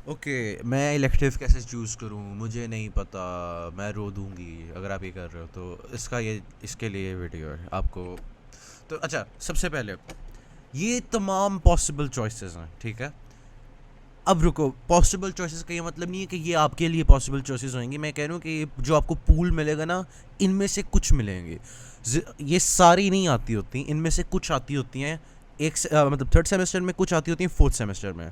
Okay, मैं elective कैसे choose करूँ मुझे नहीं पता। मैं रो दूंगी अगर आप ये कर रहे हो, तो इसके लिए वीडियो है आपको। तो अच्छा, सबसे पहले ये तमाम पॉसिबल चॉइसेस हैं, ठीक है। अब रुको, पॉसिबल चॉइसेस का ये मतलब नहीं है कि ये आपके लिए पॉसिबल चॉइसेस होंगी। मैं कह रहा हूँ कि जो आपको पूल मिलेगा ना, इनमें से कुछ मिलेंगे। ये सारी नहीं आती होती, इनमें से कुछ आती होती हैं। मतलब थर्ड सेमेस्टर में, कुछ आती होती हैं फोर्थ सेमेस्टर में।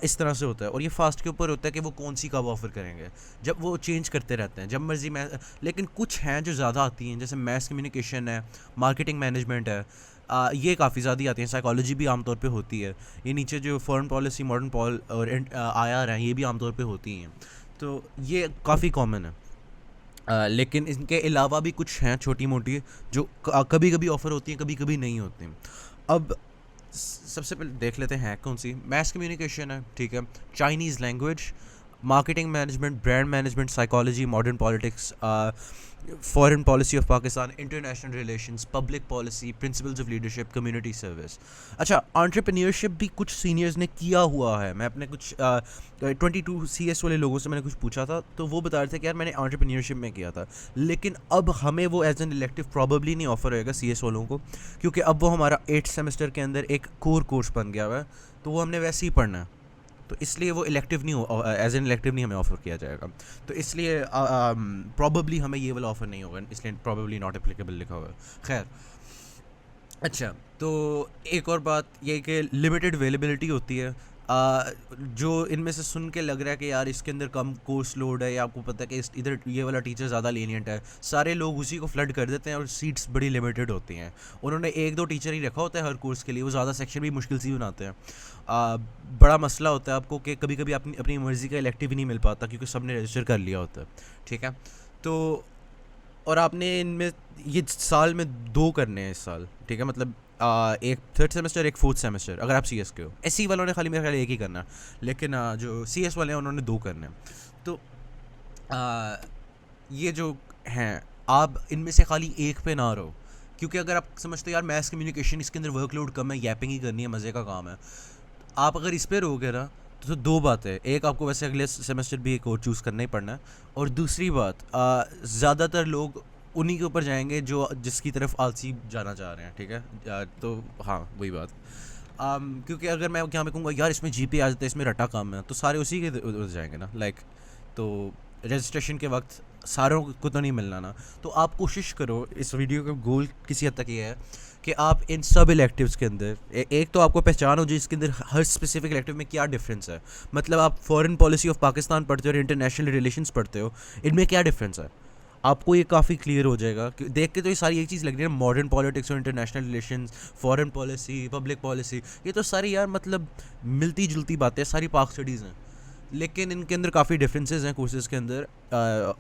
इस तरह से होता है, और ये फास्ट के ऊपर होता है कि वो कौन सी कब ऑफर करेंगे। जब वो चेंज करते रहते हैं जब मर्जी मैं। लेकिन कुछ हैं जो ज़्यादा आती हैं, जैसे मैथ कम्युनिकेशन है, मार्केटिंग मैनेजमेंट है। ये काफ़ी ज़्यादा आती हैं। साइकोलॉजी भी आमतौर पे होती है। ये नीचे जो फॉरेन पॉलिसी, मॉडर्न पॉल और IR हैं, ये भी आमतौर पे होती हैं। तो ये काफ़ी कॉमन है। लेकिन इनके अलावा भी कुछ हैं छोटी मोटी, जो कभी कभी ऑफ़र होती हैं, कभी कभी नहीं होती। अब सबसे पहले देख लेते हैं कौन सी। मैथ कम्युनिकेशन है, ठीक है। Chinese language, marketing management, brand management, psychology, modern politics, foreign policy of Pakistan, international relations, public policy, principles of leadership, community service. अच्छा, एंटरप्रेन्योरशिप भी कुछ सीनियर्स ने किया हुआ है। मैं अपने कुछ 22 CS वाले लोगों से मैंने कुछ पूछा था, तो वो बता रहे थे कि यार मैंने एंटरप्रेन्योरशिप में किया था। लेकिन अब हमें वो एज एन इलेक्टिव प्रॉबली नहीं ऑफर होएगा CS वालों को, क्योंकि अब वो हमारा 8 सेमेस्टर के अंदर एक कोर कोर्स बन गया हुआ है। तो वो हमने वैसे ही पढ़ना है। तो इसलिए वो इलेक्टिव नहीं हो, एज एन इलेक्टिव नहीं हमें ऑफ़र किया जाएगा। तो इसलिए प्रॉबली हमें ये वाला ऑफ़र नहीं होगा, इसलिए प्रॉबली नॉट एप्लीकेबल लिखा हुआ है। खैर, अच्छा, तो एक और बात ये कि लिमिटेड अवेलेबिलिटी होती है। जो इनमें से सुन के लग रहा है कि यार इसके अंदर कम कोर्स लोड है, या आपको पता है कि इधर ये वाला टीचर ज़्यादा लीनियंट है, सारे लोग उसी को फ्लड कर देते हैं और सीट्स बड़ी लिमिटेड होती हैं। उन्होंने एक दो टीचर ही रखा होता है हर कोर्स के लिए, वो ज़्यादा सेक्शन भी मुश्किल से ही बनाते हैं। बड़ा मसला होता है आपको कि कभी कभी अपनी अपनी मर्ज़ी का इलेक्टिव ही नहीं मिल पाता, क्योंकि सब ने रजिस्टर कर लिया होता है, ठीक है। तो और आपने इनमें ये साल में दो करने हैं इस साल, ठीक है। मतलब एक थर्ड सेमेस्टर, एक फोर्थ सेमेस्टर, अगर आप CS के हो। SC वालों ने खाली मेरे ख्याल एक ही करना है, लेकिन जो CS वाले हैं उन्होंने दो करने हैं। तो आ, ये जो हैं, आप इनमें से खाली एक पे ना रहो। क्योंकि अगर आप समझते हो यार मैथ्स कम्युनिकेशन, इसके अंदर वर्कलोड कम है, यैपिंग ही करनी है, मज़े का काम है, आप अगर इस पे रहोगे ना, तो दो बात है। एक, आपको वैसे अगले सेमेस्टर भी एक और चूज़ करना ही पड़ना है। और दूसरी बात, ज़्यादातर लोग उन्हीं के ऊपर जाएंगे जो जिसकी तरफ आलसी जाना चाह रहे हैं, ठीक है। तो हाँ, वही बात। क्योंकि अगर मैं यहाँ पे कहूँगा यार इसमें GPA आ जाता है, इसमें रटा काम है, तो सारे उसी के उधर जाएंगे ना, लाइक। तो रजिस्ट्रेशन के वक्त सारों को तो नहीं मिलना ना। तो आप कोशिश करो, इस वीडियो का गोल किसी हद तक ये है कि आप इन सब इलेक्टिव्स के अंदर एक तो आपको पहचान हो जाए इसके अंदर हर स्पेसिफिक इलेक्टिव में क्या डिफरेंस है। मतलब आप फॉरेन पॉलिसी ऑफ पाकिस्तान पढ़ते हो और इंटरनेशनल रिलेशंस पढ़ते हो, इनमें क्या डिफरेंस है, आपको ये काफ़ी क्लियर हो जाएगा। कि देख के तो ये सारी एक चीज़ लग रही है, मॉडर्न पॉलिटिक्स और international relations, foreign policy, public policy, ये तो सारी यार मतलब मिलती जुलती बातें, सारी पाक स्टडीज़ हैं। लेकिन इनके अंदर काफ़ी डिफरेंसेस हैं कोर्सेज़ के अंदर।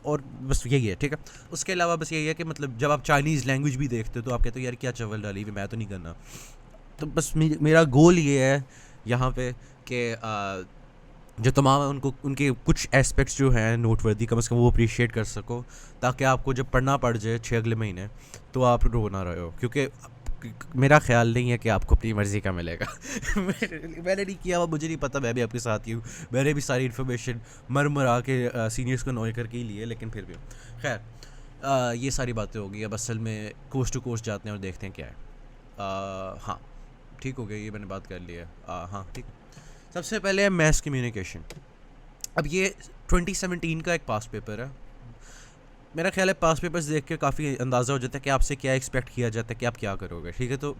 और बस यही है, ठीक है। उसके अलावा बस यही है कि मतलब जब आप चाइनीज़ लैंग्वेज भी देखते हो, तो आप कहते हो यार क्या चवल डाली हुई, मैं तो नहीं करना। तो बस मेरा गोल ये है यहाँ पे कि जो तमाम है उनको, उनके कुछ एस्पेक्ट्स जो हैं नोटवर्दी, कम से कम वो अप्रिशिएट कर सको, ताकि आपको जब पढ़ना पड़ जाए 6 अगले महीने, तो आप रो ना रहे हो। क्योंकि मेरा ख्याल नहीं है कि आपको अपनी मर्ज़ी का मिलेगा। मैंने नहीं किया हुआ, मुझे नहीं पता, मैं भी आपके साथ ही हूँ। मैंने भी सारी इन्फॉर्मेशन मर मरा के सीनियर्स को नॉय करके ही लिए, लेकिन फिर भी खैर, ये सारी बातें हो गई। अब असल में कोर्स टू कोर्स जाते हैं और देखते हैं क्या है। हाँ, ठीक हो गई, ये मैंने बात कर ली है। हाँ, ठीक। सबसे पहले है मैथ्स कम्युनिकेशन। अब ये 2017 का एक पास पेपर है। मेरा ख्याल है पास पेपर्स देख के काफ़ी अंदाज़ा हो जाता है कि आपसे क्या एक्सपेक्ट किया जाता है, कि आप क्या करोगे, ठीक है। तो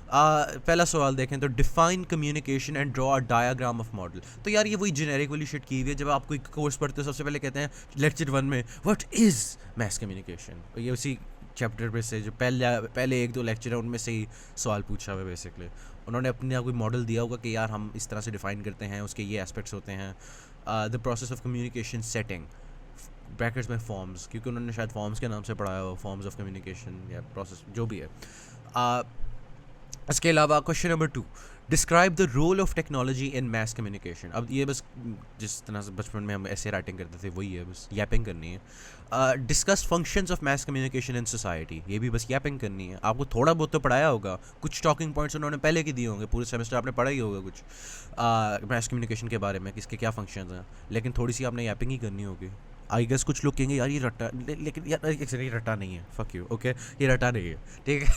पहला सवाल देखें तो, define communication and draw a diagram of model. तो यार ये वही जेनेरिक वाली शिट की हुई है। जब आप कोई कोर्स पढ़ते हो, सबसे पहले कहते हैं लेक्चर 1 में व्हाट इज़ मैथ्स कम्युनिकेशन। तो ये उसी चैप्टर पे से जो पहले एक दो लेक्चर है उनमें से ही सवाल पूछा हुआ है बेसिकली। उन्होंने अपने कोई मॉडल दिया होगा कि यार हम इस तरह से डिफ़ाइन करते हैं, उसके ये एस्पेक्ट्स होते हैं। The process of communication setting, brackets में फॉर्म्स, क्योंकि उन्होंने शायद फॉर्म्स के नाम से पढ़ाया हो, फॉर्म्स ऑफ कम्युनिकेशन या प्रोसेस जो भी है। इसके अलावा question number 2, describe the role of technology in mass communication. अब ये बस जिस तरह से बचपन में हम ऐसे राइटिंग करते थे वही है, बस यैपिंग करनी है। Discuss functions of mass communication in society, ये भी बस यैपिंग करनी है। आपको थोड़ा बहुत तो पढ़ाया होगा, कुछ टॉकिंग पॉइंट्स उन्होंने पहले के दिए होंगे, पूरे सेमेस्टर आपने पढ़ा ही होगा कुछ मैस कम्युनिकेशन के बारे में, किसके क्या फंक्शंस हैं, लेकिन थोड़ी सी आपने यैपिंग ही करनी होगी। आई गेस कुछ लोग कहेंगे यार ये रट्टा, लेकिन यार ये रट्टा नहीं है, फक यू, ओके, ये रट्टा नहीं है, ठीक है।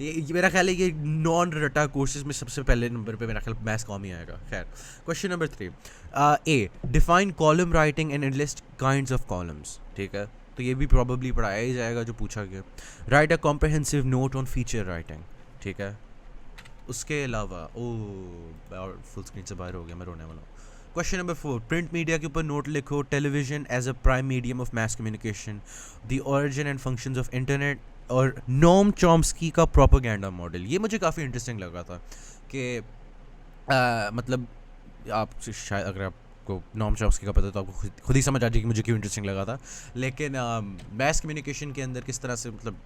ये मेरा ख्याल है ये नॉन रटा कोर्सेज में सबसे पहले नंबर पे मेरा ख्याल मैथ्स कॉम ही आएगा। खैर, question number 3, A define column writing and list kinds of columns, ठीक है, तो ये भी प्रॉबली पढ़ाया ही जाएगा जो पूछा गया। Right a comprehensive note on feature writing, ठीक है। उसके अलावा फुल स्क्रीन से बाहर हो गया, मैं रोने वाला हूँ। क्वेश्चन नंबर 4, प्रिंट मीडिया के ऊपर नोट लिखो, television as a prime medium of mass communication, the origin and functions of internet, और नोम चॉम्स्की का प्रोपेगेंडा मॉडल। ये मुझे काफ़ी इंटरेस्टिंग लगा था कि मतलब आप शायद अगर आपको नोम चॉम्स्की का पता तो आपको खुद ही समझ आ जाए कि मुझे क्यों इंटरेस्टिंग लगा था। लेकिन मैस कम्युनिकेशन के अंदर किस तरह से मतलब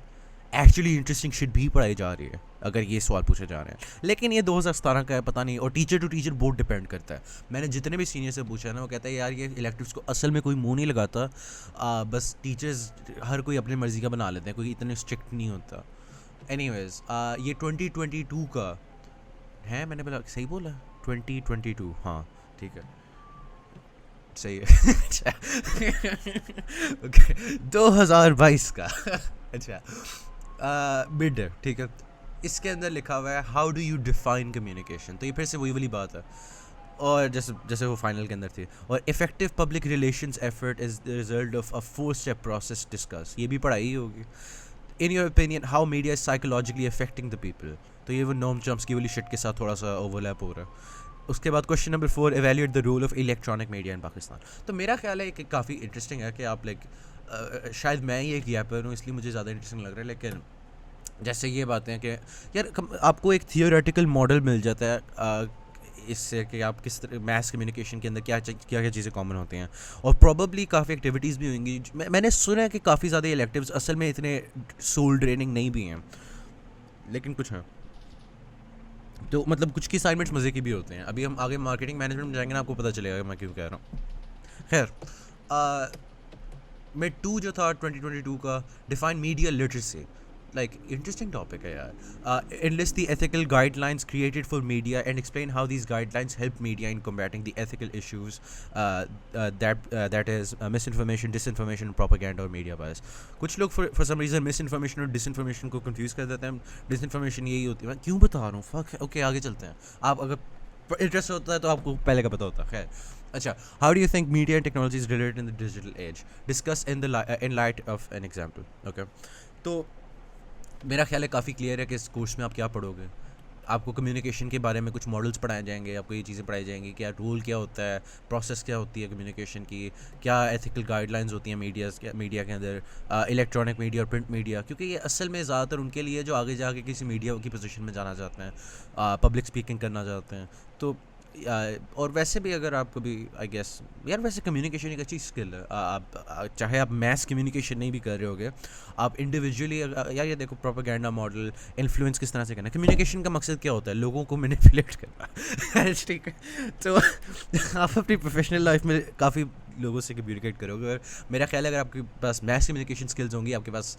एक्चुअली इंटरेस्टिंग शिट भी पढ़ाई जा रही है, अगर ये सवाल पूछे जा रहे हैं। लेकिन ये 2017 का है, पता नहीं, और टीचर टू टीचर बहुत डिपेंड करता है। मैंने जितने भी सीनियर से पूछा है ना, वो कहता है यार ये इलेक्टिव्स को असल में कोई मुंह नहीं लगाता, बस टीचर्स हर कोई अपनी मर्ज़ी का बना लेते हैं, कोई इतने स्ट्रिक्ट नहीं होता। एनीवेज, ये 2022 का है, मैंने बोला सही बोला 2022, हाँ ठीक है, सही है। ओके, 2022 का अच्छा मिड है, ठीक है। इसके अंदर लिखा हुआ है how do you define communication, तो ये फिर से वही वाली बात है, और जैसे वो फाइनल के अंदर थी। और effective public relations effort is the result of a 4-step process discuss, ये भी पढ़ाई होगी। In your opinion how media is psychologically affecting the people, तो ये वो नॉम चम्स्की वाली शिट के साथ थोड़ा सा ओवरलैप हो रहा है। उसके बाद question number 4, evaluate the role of electronic media in Pakistan. तो मेरा ख्याल है कि काफ़ी इंटरेस्टिंग है कि आप शायद मैं ही एक गैपर हूँ इसलिए मुझे ज़्यादा इंटरेस्टिंग लग रहा है, लेकिन जैसे ये बातें हैं कि यार आपको एक थियोरेटिकल मॉडल मिल जाता है इससे कि आप किस तरह मैस कम्युनिकेशन के अंदर क्या क्या चीज़ें कॉमन होती हैं, और प्रॉबली काफ़ी एक्टिविटीज़ भी होंगी। मैंने सुना है कि काफ़ी ज़्यादा इलेक्टिव्स असल में इतने सोल ड्रेनिंग नहीं भी हैं, लेकिन कुछ हैं। तो मतलब कुछ की असाइनमेंट्स मज़े की भी होते हैं। अभी हम आगे मार्केटिंग मैनेजमेंट में जाएंगे ना, आपको पता चलेगा मैं क्यों कह रहा हूँ। खैर, मिड 2 जो था 2022 का, define media literacy, like interesting topic है यार। Enlist the ethical guidelines created for media and explain how these guidelines help media in combating the ethical issues that is misinformation, disinformation, propaganda और media bias. कुछ लोग for some reason misinformation और disinformation को confuse कर देते हैं। Disinformation यही होती है, मैं क्यों बता रहा हूँ, फक, ओके आगे चलते हैं। आप अगर इंटरेस्ट होता है तो आपको पहले का पता होता है। खैर, अच्छा, how do you think media and technology is related in the digital age, discuss in light of an example. Okay, तो मेरा ख्याल है काफ़ी क्लियर है कि इस कोर्स में आप क्या पढ़ोगे। आपको कम्युनिकेशन के बारे में कुछ मॉडल्स पढ़ाए जाएंगे, आपको ये चीज़ें पढ़ाई जाएंगी, क्या रोल क्या होता है, प्रोसेस क्या होती है कम्युनिकेशन की, क्या एथिकल गाइडलाइंस होती हैं मीडिया के अंदर, इलेक्ट्रॉनिक मीडिया और प्रिंट मीडिया, क्योंकि ये असल में ज़्यादातर उनके लिए जो आगे जाके किसी मीडिया की पोजीशन में जाना चाहते हैं, पब्लिक स्पीकिंग करना चाहते हैं। तो और वैसे भी अगर आप कभी आई गेस यार, वैसे कम्युनिकेशन एक अच्छी स्किल है। आप चाहे आप मैस कम्युनिकेशन नहीं भी कर रहे होगे, आप इंडिविजुअली यार ये देखो प्रोपेगेंडा मॉडल, इन्फ्लुएंस किस तरह से करना। कम्युनिकेशन का मकसद क्या होता है, लोगों को मैनिपुलेट करना, ठीक है। तो आप अपनी प्रोफेशनल लाइफ में काफ़ी लोगों से कम्युनिकेट करोगे, और मेरा ख्याल है अगर आपके पास मैस कम्युनिकेशन स्किल्स होंगी, आपके पास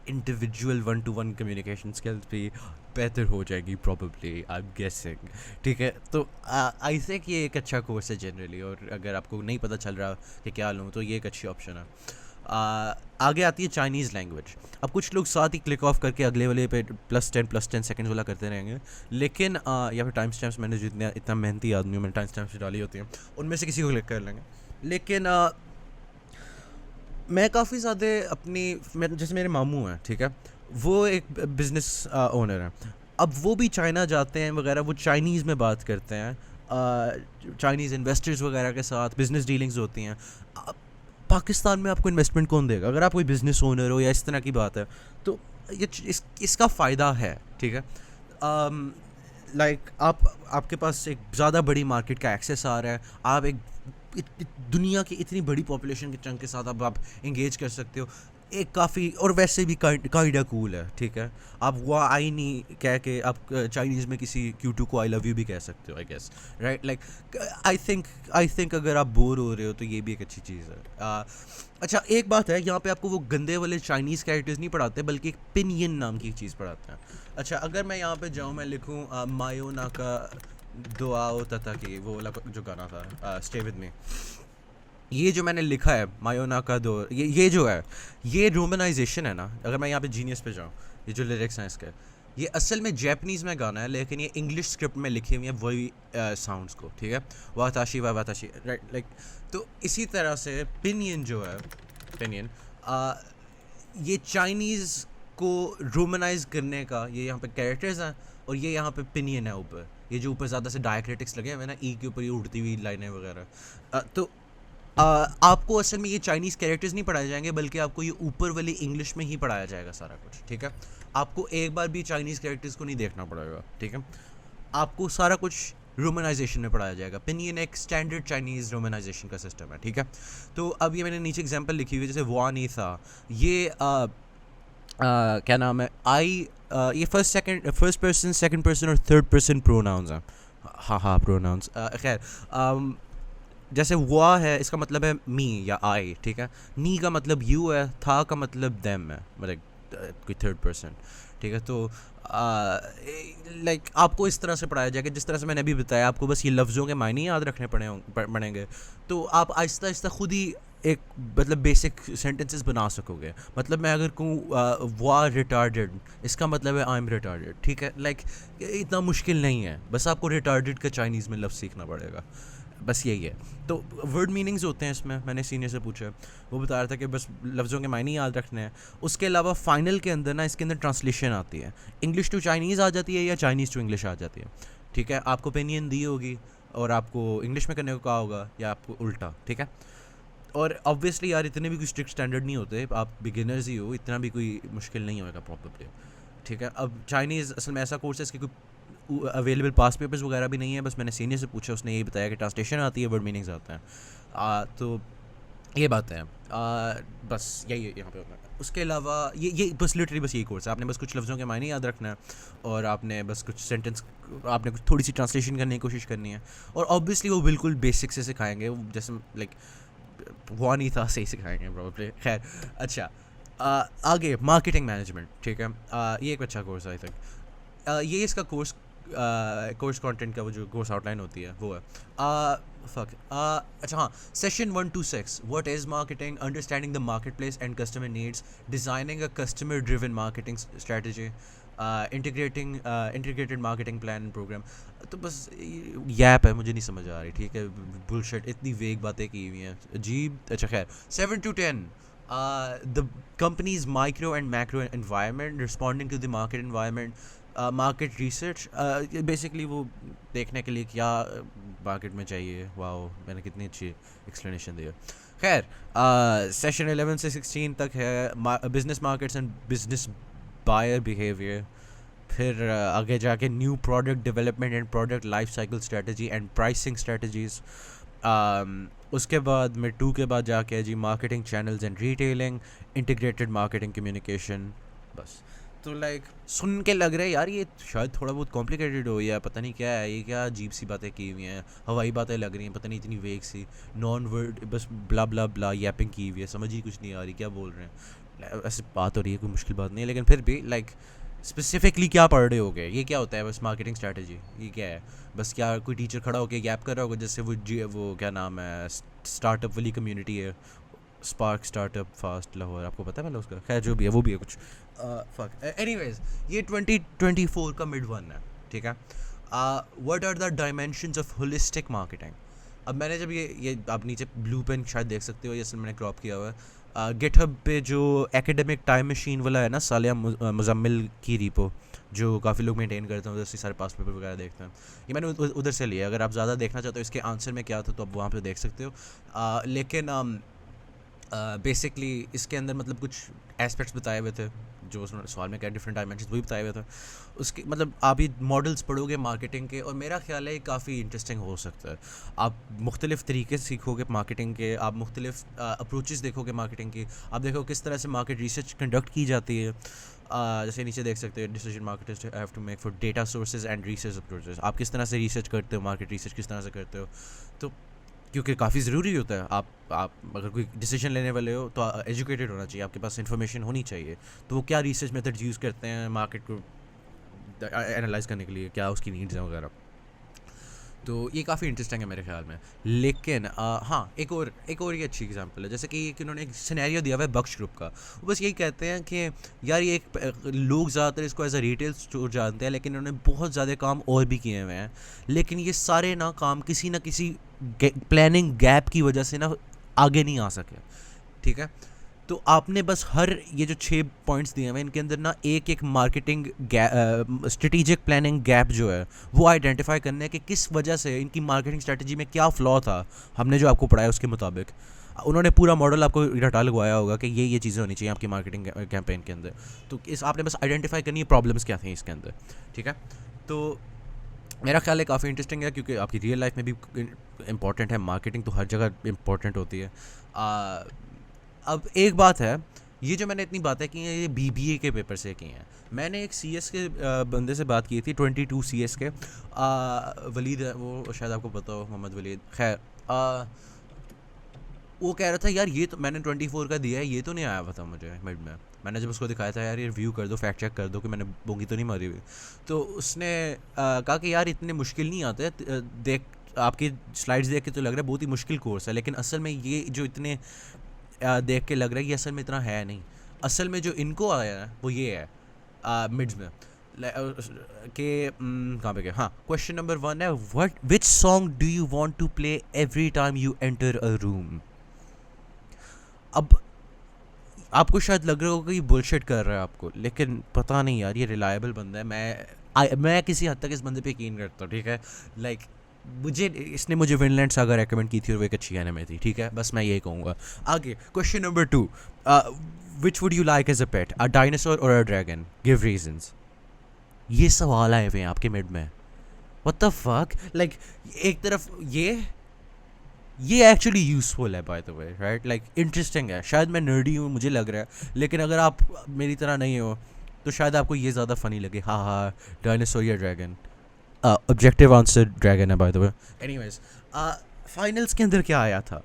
इंडिविजुअल 1-to-1 कम्युनिकेशन स्किल्स भी बेहतर हो जाएगी प्रॉबली, आई एम गेसिंग, ठीक है। तो आई थिंक ये एक अच्छा कोर्स है जनरली, और अगर आपको नहीं पता चल रहा कि क्या लूँ तो ये एक अच्छी ऑप्शन है। आगे आती है चाइनीज़ लैंग्वेज। अब कुछ लोग साथ ही क्लिक ऑफ करके अगले वाले पे +10 सेकंड्स वाला करते रहेंगे, लेकिन या फिर टाइम स्टैम्प्स, मैंने जो इतना मेहनती आदमी हूँ, मैंने टाइम स्टैम्प्स डाली होती हैं, उनमें से किसी को क्लिक कर लेंगे। लेकिन मैं काफ़ी ज़्यादा जैसे मेरे मामू हैं, ठीक है, वो एक बिज़नेस ओनर हैं। अब वो भी चाइना जाते हैं वगैरह, वो चाइनीज़ में बात करते हैं, चाइनीज़ इन्वेस्टर्स वगैरह के साथ बिज़नेस डीलिंग्स होती हैं। पाकिस्तान में आपको इन्वेस्टमेंट कौन देगा अगर आप कोई बिज़नेस ओनर हो या इस तरह की बात है, तो ये इसका फ़ायदा है, ठीक है। लाइक आपके पास एक ज़्यादा बड़ी मार्केट का एक्सेस आ रहा है, आप एक दुनिया की इतनी बड़ी पॉपुलेशन के चंक के साथ अब आप इंगेज कर सकते हो। एक काफ़ी और वैसे भी काइंडा कूल है, ठीक है। आप वाह आई नहीं कह के आप चाइनीज़ में किसी क्यूटू को आई लव यू भी कह सकते हो, I guess, right. Like I think अगर आप बोर हो रहे हो तो ये भी एक अच्छी चीज़ है। अच्छा, एक बात है, यहाँ पे आपको वो गंदे वाले चाइनीज़ कैरेक्टर्स नहीं पढ़ाते, बल्कि एक पिनियन नाम की चीज़ पढ़ाते हैं। अच्छा, अगर मैं यहाँ पे जाऊँ, मैं लिखूँ मायोना का दुआओ तथा की, वो वाला जो गाना था स्टे विद मी, ये जो मैंने लिखा है मायोना का दो, ये जो है, ये रोमनाइजेशन है ना। अगर मैं यहाँ पे जीनियस पे जाऊँ, ये जो लिरिक्स हैं इसके, ये असल में जैपनीज़ में गाना है, लेकिन ये इंग्लिश स्क्रिप्ट में लिखे हुए हैं वही साउंड्स को, ठीक है। वाताशी वाताशी, राइट। लाइक तो इसी तरह से पिनियन जो है, पिनियन ये चाइनीज़ को रोमनाइज करने का, ये यहाँ पे कैरेक्टर्स हैं, और ये यहाँ पे पिनियन है ऊपर, ये जो ऊपर ज़्यादा से डायक्रिटिक्स लगे हुए हैं ना, ई के ऊपर ये उड़ती हुई लाइनें वगैरह। तो आपको असल में ये चाइनीज़ कैरेक्टर्स नहीं पढ़ाए जाएंगे, बल्कि आपको ये ऊपर वाली इंग्लिश में ही पढ़ाया जाएगा सारा कुछ, ठीक है। आपको एक बार भी चाइनीज़ कैरेक्टर्स को नहीं देखना पड़ेगा, ठीक है। आपको सारा कुछ रोमनाइजेशन में पढ़ाया जाएगा। पिनियन एक स्टैंडर्ड चाइनीज़ रोमनाइजेशन का सिस्टम है, ठीक है। तो अब ये मैंने नीचे एग्जांपल लिखी हुई है, जैसे वा नहीं था, ये क्या नाम है, ये फर्स्ट पर्सन, सेकंड पर्सन और थर्ड पर्सन प्रोनाउंस हैं। हाँ प्रोनाउंस, खैर जैसे वा है, इसका मतलब है मी या आई, ठीक है। नी का मतलब यू है, था का मतलब देम है, मतलब कोई थर्ड पर्सन, ठीक है। तो लाइक आपको इस तरह से पढ़ाया जाएगा, जिस तरह से मैंने अभी बताया। आपको बस ये लफ्ज़ों के मायने याद रखने पड़ेंगे, तो आप आहिस्ता आहिस्ता खुद ही एक मतलब बेसिक सेंटेंसेस बना सकोगे। मतलब मैं अगर कहूँ वा रिटार्डेड, इसका मतलब है आई एम रिटार्डेड, ठीक है। लाइक इतना मुश्किल नहीं है, बस आपको रिटार्डेड का चाइनीज़ में लफ्ज़ सीखना पड़ेगा, बस यही है। तो वर्ड मीनिंग्स होते हैं इसमें, मैंने सीनियर से पूछा, वो बता रहा था कि बस लफ्ज़ों के मायने याद रखने हैं। उसके अलावा फ़ाइनल के अंदर ना, इसके अंदर ट्रांसलेशन आती है, इंग्लिश टू चाइनीज़ आ जाती है या चाइनीज़ टू इंग्लिश आ जाती है, ठीक है। आपको ओपिनियन दी होगी और आपको इंग्लिश में करने को कहा होगा, या आपको उल्टा, ठीक है। और ऑब्वियसली यार इतने भी कोई स्ट्रिक्ट स्टैंडर्ड नहीं होते, आप बिगिनर्स ही हो, इतना भी कोई मुश्किल नहीं होगा प्रॉब्लम, ठीक है। अब चाइनीज़ असल में ऐसा कोर्स है, इसके कोई अवेलेबल पास पेपर्स वगैरह भी नहीं है, बस मैंने सीनियर से पूछा, उसने यही बताया कि ट्रांसलेशन आती है, वर्ड मीनिंग्स आते हैं। तो ये बात है, बस यही यहाँ पे होता है। उसके अलावा ये बस लिटरली बस यही कोर्स है। आपने बस कुछ लफ्ज़ों के मायने याद रखना है, और आपने बस कुछ सेंटेंस, आपने कुछ थोड़ी सी ट्रांसलेशन करने की कोशिश करनी है, और ऑब्वियसली वो बिल्कुल बेसिक से सिखाएंगे, जैसे लाइक वो नहीं था सही सिखाएंगे प्रॉब्लली। खैर, अच्छा, आगे मार्केटिंग मैनेजमेंट, ठीक है। ये एक अच्छा कोर्स है, आई थिंक ये इसका कोर्स कंटेंट का वो जो कोर्स आउटलाइन होती है वो है। अच्छा हाँ, session 126, what is marketing, understanding the market place and customer needs, designing a customer driven marketing strategy, integrated marketing plan and program. तो बस यैप है, मुझे नहीं समझ आ रही, ठीक है। बुलशिट, इतनी वेग बातें की हुई हैं, अजीब। अच्छा खैर, 7 to 10, the company's micro and macro environment, responding to the market environment, market research, basically वो देखने के लिए क्या मार्केट में चाहिए। वाओ, मैंने कितनी अच्छी एक्सप्लेनेशन दी है। खैर, सेशन 11 से 16 तक है business markets and business buyer behaviour. फिर आगे जाके new product development and product life cycle strategy and pricing strategies. उसके बाद में 2 के बाद जाके जी marketing channels and retailing, integrated marketing communication. बस तो लाइक सुन के लग रहा है यार ये शायद थोड़ा बहुत कॉम्प्लिकेटेड हो, या पता नहीं क्या है, ये क्या अजीब सी बातें की हुई हैं, हवाई बातें लग रही हैं, पता नहीं इतनी वेग सी नॉन वर्ड, बस ब्ला ब्ला ब्ला यैपिंग की हुई है, समझ ही कुछ नहीं आ रही क्या बोल रहे हैं। ऐसी बात हो रही है, कोई मुश्किल बात नहीं है, लेकिन फिर भी लाइक स्पेसिफिकली क्या पढ़ रहे होगे, ये क्या होता है बस मार्केटिंग स्ट्रैटेजी, ये क्या है। बस क्या कोई टीचर खड़ा होकर गैप कर रहा होगा, जैसे वो क्या नाम है स्टार्टअप वाली कम्युनिटी है, स्पार्क स्टार्टअप फास्ट लाहौर, आपको पता है मतलब उसका, खैर जो भी है वो भी है कुछ फक। एनीवेज, ये 2024 का मिड वन है, ठीक है। What are the dimensions of holistic marketing. अब मैंने जब ये आप नीचे ब्लू पेन शायद देख सकते हो, ये मैंने क्रॉप किया हुआ है गिटहब पे, जो एकेडमिक टाइम मशीन वाला है ना, सालिया मुजम्मिल की रिपो, जो काफ़ी लोग मेंटेन करते हैं, उधर से सारे पास पेपर वगैरह देखते हैं। ये मैंने उधर से लिया, अगर आप ज़्यादा देखना चाहते हो इसके आंसर में क्या था तो आप वहाँ पे देख सकते हो। लेकिन बेसिकली इसके अंदर मतलब कुछ एस्पेक्ट्स बताए हुए थे जो उसने सवाल में क्या डिफरेंट डायमेंशन वही बताए हुए थे उसके, मतलब आप ये मॉडल्स पढ़ोगे मार्केटिंग के, और मेरा ख्याल है ये काफ़ी इंटरेस्टिंग हो सकता है। आप मुख्तलिफ़ तरीके सीखोगे मार्केटिंग के, आप मुख्तलिफ़ अप्रोचेस देखोगे मार्केटिंग की, आप देखो किस तरह से मार्केट रिसर्च कंडक्ट की जाती है। जैसे नीचे देख सकते हो, decision marketers have to make for data sources and research approaches. आप किस तरह से रिसर्च करते हो, मार्केट रिसर्च किस तरह से करते हो, तो क्योंकि काफ़ी ज़रूरी होता है। आप अगर कोई डिसीजन लेने वाले हो तो एजुकेटेड होना चाहिए, आपके पास इन्फॉर्मेशन होनी चाहिए। तो वो क्या रिसर्च मेथड यूज़ करते हैं मार्केट को एनालाइज करने के लिए, क्या उसकी नीड्स हैं वगैरह। तो ये काफ़ी इंटरेस्टिंग है मेरे ख्याल में। लेकिन हाँ, एक और ये अच्छी एग्जांपल है, जैसे कि उन्होंने एक सिनेरियो दिया हुआ है बक्स ग्रुप का। वो बस यही कहते हैं कि यार ये लोग ज़्यादातर इसको एज अ रिटेल स्टोर जानते हैं, लेकिन उन्होंने बहुत ज़्यादा काम और भी किए हुए हैं, लेकिन ये सारे ना काम किसी ना किसी प्लानिंग गैप की वजह से ना आगे नहीं आ सके। ठीक है, तो आपने बस हर ये जो 6 पॉइंट्स दिए हैं इनके अंदर ना एक मार्केटिंग स्ट्रेटेजिक प्लानिंग गैप जो है वो आइडेंटिफाई करना है कि किस वजह से इनकी मार्केटिंग स्ट्रेटजी में क्या फ्लॉ था। हमने जो आपको पढ़ाया उसके मुताबिक उन्होंने पूरा मॉडल आपको रटा लगवाया होगा कि ये चीज़ें होनी चाहिए आपकी मार्केटिंग कैंपेन के अंदर। तो इस आपने बस आइडेंटिफाई करनी है प्रॉब्लम्स क्या थी इसके अंदर। ठीक है, तो मेरा ख्याल है काफ़ी इंटरेस्टिंग है, क्योंकि आपकी रियल लाइफ में भी इंपॉर्टेंट है। मार्केटिंग तो हर जगह इंपॉर्टेंट होती है। अब एक बात है, ये जो मैंने इतनी बातें की हैं ये बीबीए के पेपर से की हैं। मैंने एक सीएस के बंदे से बात की थी, 22 सीएस के वलीद है वो, शायद आपको पता हो, मोहम्मद वलीद। खैर वो कह रहा था यार ये तो मैंने 24 का दिया है, ये तो नहीं आया हुआ था मुझे मिड में। मैंने जब उसको दिखाया था यार ये रिव्यू कर दो, फैक्ट चेक कर दो कि मैंने बोंगी तो नहीं मारी हुई, तो उसने कहा कि यार इतने मुश्किल नहीं आते, देख आपकी स्लाइड्स देख के तो लग रहा है बहुत ही मुश्किल कोर्स है, लेकिन असल में ये जो इतने देख के लग रहा है कि असल में इतना है नहीं। असल में जो इनको आया है वो ये है मिड्स में कि कहाँ पे गया, हाँ, क्वेश्चन नंबर 1 है, what which song do you want to play every time you enter a room. अब आपको शायद लग रहा होगा कि ये बुलशिट कर रहा है आपको, लेकिन पता नहीं यार ये रिलायबल बंदा है। मैं किसी हद तक इस बंदे पे यकीन करता हूँ। ठीक है, लाइक इसने मुझे विनलैंड सागा रेकमेंड की थी और वो एक अच्छी एनिमे थी। ठीक है, बस मैं यही कहूँगा। आगे question number 2, which would you like as a pet, a dinosaur और अ ड्रैगन, गिव रीजंस। ये सवाल आए हुए हैं आपके मिड में, व्हाट द फक। लाइक एक तरफ ये एक्चुअली यूज़फुल है by the way, right, like interesting है। शायद मैं नर्डी हूँ मुझे लग रहा है, लेकिन अगर आप मेरी तरह नहीं हो तो शायद आपको ये ज़्यादा फ़नी लगे। हाँ, डायनासोर या ड्रैगन। ऑब्जेक्टिव आंसर ड्रैगन है by the way. Anyways, finals के अंदर क्या आया था,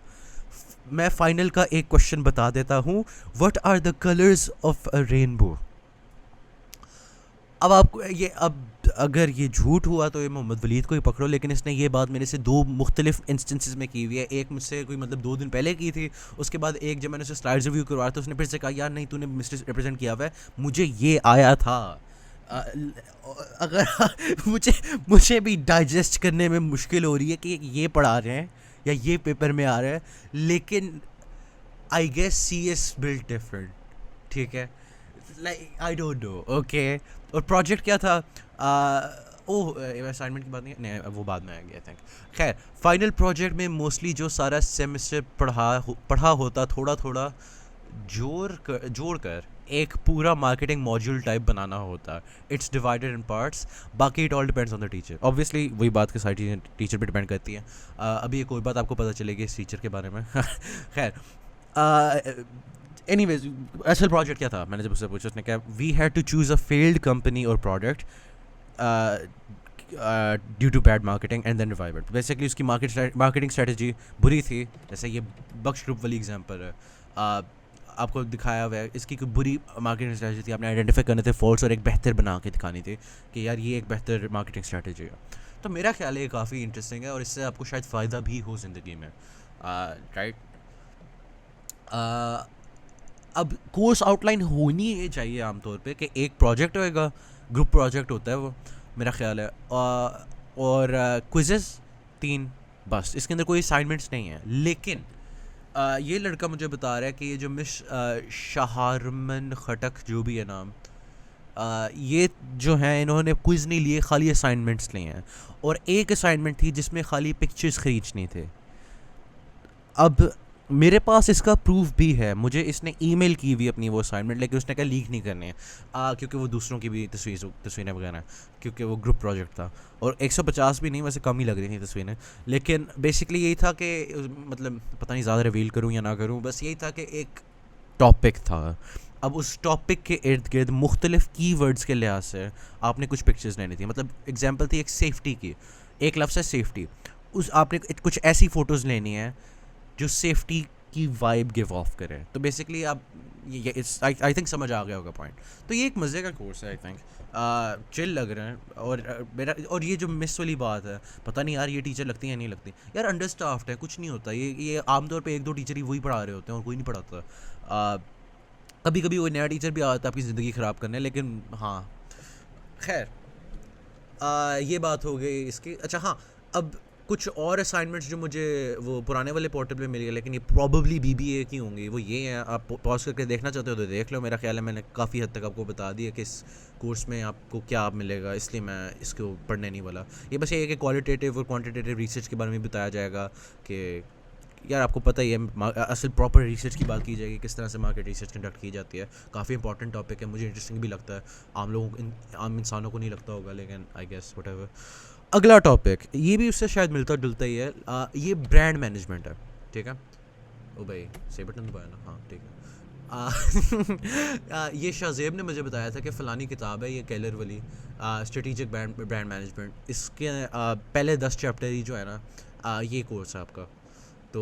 मैं फाइनल का एक क्वेश्चन बता देता हूँ, what are the colours of a rainbow. अब आपको ये, अब अगर ये झूठ हुआ तो ये मोहम्मद वलीद को ही पकड़ो, लेकिन इसने ये बात मेरे से 2 मुख्तलिफ इंस्टेंसेस में की हुई है। एक मुझसे कोई मतलब 2 दिन पहले की थी, उसके बाद एक जब मैंने उसे स्लाइड्स रिव्यू करवाया तो उसने फिर से कहा यार नहीं तूने मिस रिप्रेजेंट किया हुआ है, मुझे ये आया था। अगर मुझे भी डाइजेस्ट करने में मुश्किल हो रही है कि ये पढ़ा रहे हैं या ये पेपर में आ रहा है, लेकिन I guess she's built different. ठीक है, like I don't know. Okay, और प्रोजेक्ट क्या था, असाइनमेंट की बात नहीं, वो बाद में आएगी आई थिंक। खैर, फाइनल प्रोजेक्ट में मोस्टली जो सारा सेमेस्टर पढ़ा होता थोड़ा थोड़ा जोड़ कर एक पूरा मार्केटिंग मॉड्यूल टाइप बनाना होता। इट्स डिवाइडेड इन पार्ट्स, बाकी it all depends on the teacher. Obviously वही बात की सारी चीज़ें टीचर पे डिपेंड करती हैं। अभी एक और बात आपको पता चलेगी इस टीचर के बारे में। खैर, एनीवेज, असल प्रोजेक्ट क्या था, मैंने जब उससे पूछा उसने कहा we had to choose a failed company और product due to bad marketing and then revive it. Basically उसकी मार्केटिंग स्ट्रेटजी बुरी थी, जैसे ये बक्स ग्रुप वाली एग्जांपल है। आपको दिखाया हुआ है इसकी कोई बुरी मार्केटिंग स्ट्रेटजी थी, आपने आइडेंटिफाई करने थे फॉल्स और एक बेहतर बना के दिखानी थी कि यार ये एक बेहतर मार्केटिंग स्ट्रेटजी है। तो मेरा ख्याल है ये काफ़ी इंटरेस्टिंग है और इससे आपको शायद फ़ायदा भी हो ज़िंदगी में, राइट। अब कोर्स आउटलाइन होनी ही चाहिए आमतौर पे कि एक प्रोजेक्ट होएगा, ग्रुप प्रोजेक्ट होता है वो, मेरा ख्याल है, और क्विज़ेस 3, बस इसके अंदर कोई असाइनमेंट्स नहीं है। लेकिन ये लड़का मुझे बता रहा है कि ये जो मिस शहारमन खटक जो भी है नाम, ये जो हैं इन्होंने क्विज़ नहीं लिए, खाली असाइनमेंट्स लिए हैं, और एक असाइनमेंट थी जिसमें खाली पिक्चर्स खींचनी थे। अब मेरे पास इसका प्रूफ भी है, मुझे इसने ईमेल की हुई अपनी वो असाइनमेंट, लेकिन उसने कहा लीक नहीं करनी है, क्योंकि वो दूसरों की भी तस्वीरें वगैरह, क्योंकि वो ग्रुप प्रोजेक्ट था, और 150 भी नहीं, वैसे कम ही लग रही थी तस्वीरें, लेकिन बेसिकली यही था कि मतलब पता नहीं ज़्यादा रिवील करूँ या ना करूँ, बस यही था कि एक टॉपिक था। अब उस टॉपिक के इर्द गिर्द मुख्तलिफ कीवर्ड्स के लिहाज से आपने कुछ पिक्चर्स लेनी थी। मतलब एग्जांपल थी एक सेफ्टी की, एक लफ्ज़ है सेफ्टी, उस आपने कुछ ऐसी फ़ोटोज़ लेनी है जो सेफ्टी की वाइब गिव ऑफ करे। तो बेसिकली आप ये आई थिंक समझ आ गया होगा पॉइंट। तो ये एक मज़े का कोर्स है, आई थिंक चिल लग रहा है। और मेरा और ये जो मिस वाली बात है, पता नहीं यार ये टीचर लगती है नहीं लगती यार, अंडर स्टाफ्ड है, कुछ नहीं होता, ये आमतौर पे एक दो टीचर ही वही पढ़ा रहे होते हैं और कोई नहीं पढ़ाता। कभी कभी कोई नया टीचर भी आता है आपकी ज़िंदगी ख़राब करने, लेकिन हाँ खैर ये बात हो गई इसकी। अच्छा हाँ, अब कुछ और असाइनमेंट्स जो मुझे वो पुराने वाले पोर्टल पे मिल गए, लेकिन ये प्रॉबली बीबीए की होंगी, वो ये हैं। आप पॉज करके देखना चाहते हो तो देख लो, मेरा ख्याल है मैंने काफ़ी हद तक आपको बता दिया कि इस कोर्स में आपको क्या मिलेगा, इसलिए मैं इसको पढ़ने नहीं वाला। ये बस ये है कि क्वालिटेटिव और क्वांटिटेटिव रिसर्च के बारे में बताया जाएगा कि यार आपको पता ही है, असल प्रॉपर रिसर्च की बात की जाएगी, किस तरह से मार्केट रिसर्च कंडक्ट की जाती है। काफ़ी इंपॉर्टेंट टॉपिक है, मुझे इंटरेस्टिंग भी लगता है, आम इंसानों को नहीं लगता होगा, लेकिन आई गेस व्हाटएवर। अगला टॉपिक ये भी उससे शायद मिलता जुलता ही है, ये ब्रांड मैनेजमेंट है, ठीक है। ओ भाई सही बटन दबाया ना, हाँ ठीक है। ये शाहजेब ने मुझे बताया था कि फ़लानी किताब है ये केलर वाली, स्ट्रेटिजिक ब्रांड मैनेजमेंट, इसके पहले 10 चैप्टर ही जो है ना, ये कोर्स है आपका। तो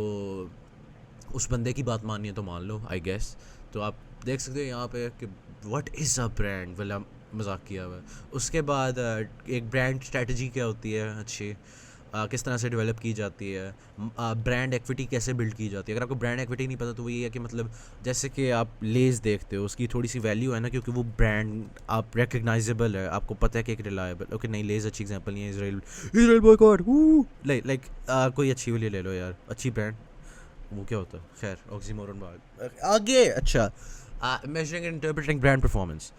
उस बंदे की बात मानिए तो मान लो, आई गेस। तो आप देख सकते हो यहाँ पे कि व्हाट इज़ अ ब्रांड, वाला मजाक किया हुआ है। उसके बाद एक ब्रांड स्ट्रेटजी क्या होती है अच्छी, किस तरह से डेवलप की जाती है, ब्रांड एक्विटी कैसे बिल्ड की जाती है। अगर आपको ब्रांड एक्विटी नहीं पता तो वो ये है कि मतलब जैसे कि आप लेज़ देखते हो, उसकी थोड़ी सी वैल्यू है ना, क्योंकि वो ब्रांड आप रिकग्नाइजेबल है, आपको पता है कि एक रिलायबल, ओके नहीं लेज़ अच्छी एग्जांपल नहीं है, इसराइल बॉयकॉट लाइक कोई अच्छी वाली ले लो यार, अच्छी ब्रांड, वो क्या होता है, खैर ऑक्सीमोरन बात आगे। अच्छा, measuring and interpreting brand performance,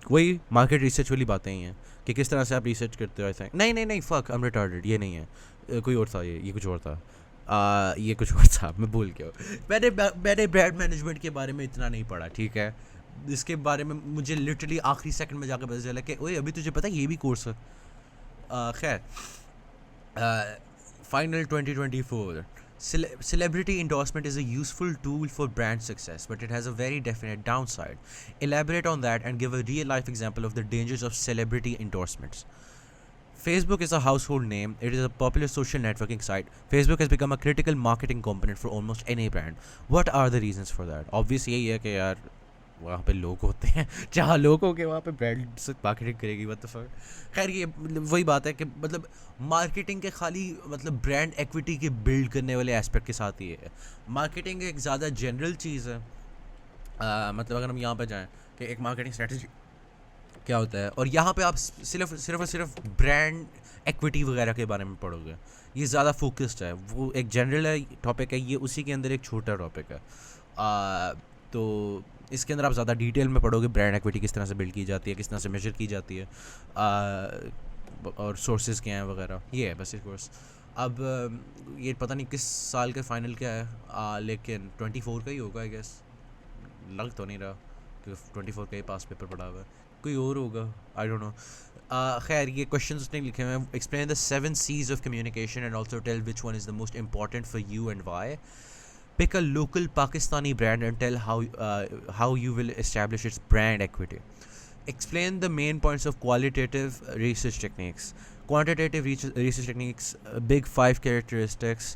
वही मार्केट रिसर्च वाली बातें ही हैं कि किस तरह से आप रिसर्च करते हो। आई थिंक नहीं फक आई एम रिटार्डेड, ये नहीं है, कोई और था, ये कुछ और था, ये कुछ और था, मैं भूल गया। मैंने ब्रांड मैनेजमेंट के बारे में इतना नहीं पढ़ा, ठीक है। इसके बारे में मुझे लिटरली आखिरी सेकंड में जाकर पता चला कि ओए अभी तुझे पता है ये भी कोर्स है। खैर, Final 2024. Celebrity endorsement is a useful tool for brand success, but it has a very definite downside. Elaborate on that and give a real life example of the dangers of celebrity endorsements. Facebook is a household name. It is a popular social networking site. Facebook has become a critical marketing component for almost any brand. What are the reasons for that? Obviously, यही है कि यार वहाँ पे लोग होते हैं, जहाँ लोग हो के वहाँ पे ब्रांड से मार्केटिंग करेगी, व्हाट द फक। खैर ये वही बात है कि मतलब मार्केटिंग के खाली मतलब ब्रांड एक्विटी के बिल्ड करने वाले एस्पेक्ट के साथ ही है। मार्केटिंग एक ज़्यादा जनरल चीज़ है। मतलब अगर हम यहाँ पे जाएँ कि एक मार्केटिंग स्ट्रेटजी क्या होता है, और यहाँ पे आप सिर्फ ब्रांड एक्विटी वगैरह के बारे में पढ़ोगे, ये ज़्यादा फोकस्ड है। वो एक जनरल है टॉपिक है, ये उसी के अंदर एक छोटा टॉपिक है। तो इसके अंदर आप ज़्यादा डिटेल में पढ़ोगे ब्रांड एक्विटी किस तरह से बिल्ड की जाती है, किस तरह से मेजर की जाती है, और सोर्सेज क्या हैं वगैरह, ये है बस एक कोर्स। अब ये पता नहीं किस साल के फाइनल क्या है, लेकिन 24 का ही होगा आई गेस, लग तो नहीं रहा क्योंकि 24 का ही पास पेपर पड़ा हुआ है, कोई और होगा, आई डोंट नो। खैर ये क्वेश्चन उसने लिखे हुए हैं, explain the 7 C's of communication and also tell which one is the most important for you and why. Pick a local Pakistani brand and tell how you will establish its brand equity. Explain the main points of qualitative research techniques, quantitative research techniques, big 5 characteristics,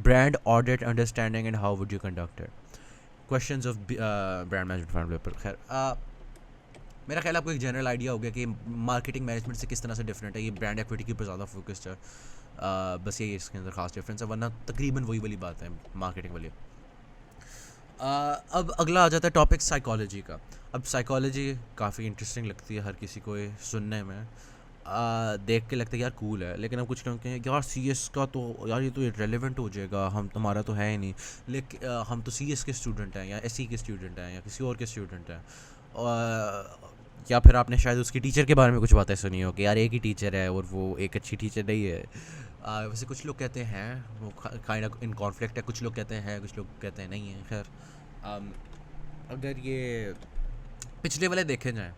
brand audit understanding, and how would you conduct it. Questions of brand management paper. खैर मेरा ख्याल आपको एक general idea हो गया कि marketing management से किस तरह से डिफरेंट है, ये ब्रांड एक्विटी के ऊपर ज़्यादा फोकस्ड है। बस यही इसके अंदर खास डिफरेंस है, वरना तकरीबन वही वाली बात है मार्केटिंग वाली। अब अगला आ जाता है टॉपिक साइकोलॉजी का। अब साइकोलॉजी काफ़ी इंटरेस्टिंग लगती है हर किसी को ये सुनने में, देख के लगता है यार कूल है, लेकिन अब कुछ लोग कहें यार CS का तो यार ये तो इररिलेवेंट हो जाएगा, हम हमारा तो है ही नहीं, लेकिन हम तो CS के स्टूडेंट हैं या SE के स्टूडेंट हैं या किसी और के स्टूडेंट हैं। या फिर आपने शायद उसकी टीचर के बारे में कुछ बातें सुनी हो कि यार एक ही टीचर है और वो एक अच्छी टीचर नहीं है। वैसे कुछ लोग कहते हैं वो काइंड ऑफ इन कॉन्फ्लिक्ट है, कुछ लोग कहते हैं, कुछ लोग कहते हैं नहीं है। खैर, अम, अगर ये पिछले वाले देखे जाएँ,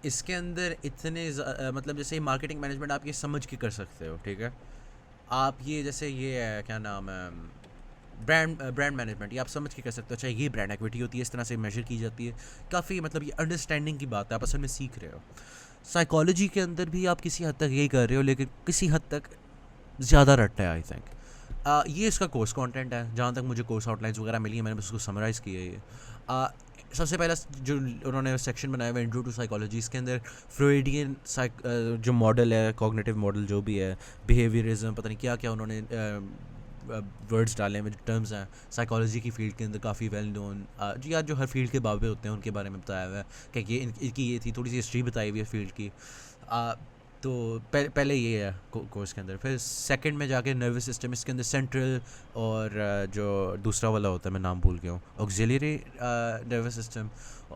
इसके अंदर इतने मतलब जैसे मार्केटिंग मैनेजमेंट आप ये समझ के कर सकते हो, ठीक है। आप ये जैसे ये है क्या नाम है, ब्रांड मैनेजमेंट, ये आप समझ के कर सकते हो। अच्छा, ये ब्रांड एक्विटी होती है, इस तरह से मेजर की जाती है। काफ़ी मतलब ये अंडरस्टैंडिंग की बात है, आप असल में सीख रहे हो। साइकोलॉजी के अंदर भी आप किसी हद तक यही कर रहे हो, लेकिन किसी हद तक ज़्यादा रट्टा है आई थिंक। ये इसका कोर्स कंटेंट है, जहाँ तक मुझे कोर्स आउटलाइंस वगैरह मिली है, मैंने बस उसको समराइज़ किया है। ये सबसे पहला जो उन्होंने सेक्शन बनाया हुआ है इंट्रो टू साइकोलॉजी, इसके अंदर फ्रॉइडियन जो मॉडल है, कॉग्निटिव मॉडल जो भी है, बिहेवियरिज्म, पता नहीं क्या क्या उन्होंने वर्ड्स डाले हैं, जो टर्म्स हैं साइकोलॉजी की फील्ड के अंदर काफ़ी वेल नोन, जी यार जो हर फील्ड के बाबे होते हैं उनके बारे में बताया हुआ है कि ये इनकी ये थी, थोड़ी सी हिस्ट्री बताई हुई है फील्ड की। तो पहले ये है कोर्स के अंदर। फिर सेकंड में जाके नर्वस सिस्टम, इसके अंदर सेंट्रल और जो दूसरा वाला होता है मैं नाम भूल गया हूँ, ऑक्सिलरी नर्वस सिस्टम,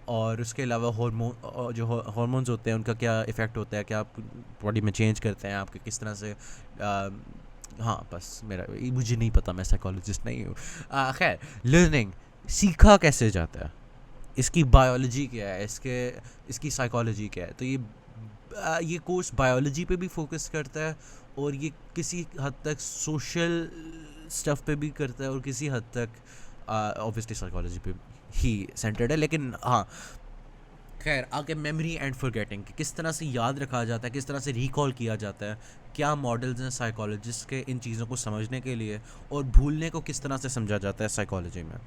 और उसके अलावा हार्मोन, जो हार्मोन्स होते हैं उनका क्या इफ़ेक्ट होता है, क्या आप बॉडी में चेंज करते हैं, आपके किस तरह से हाँ बस मुझे नहीं पता, मैं साइकोलॉजिस्ट नहीं हूँ। खैर, लर्निंग सीखा कैसे जाता है, इसकी बायोलॉजी क्या है, इसकी साइकोलॉजी क्या है। तो ये कोर्स बायोलॉजी पे भी फोकस करता है, और ये किसी हद तक सोशल स्टफ़ पे भी करता है, और किसी हद तक ऑब्वियसली साइकोलॉजी पे ही सेंटर्ड है। लेकिन हाँ, खैर आगे मेमोरी एंड फॉरगेटिंग, किस तरह से याद रखा जाता है, किस तरह से रिकॉल किया जाता है, क्या मॉडल्स हैं साइकोलॉजिस्ट के इन चीज़ों को समझने के लिए, और भूलने को किस तरह से समझा जाता है साइकोलॉजी में।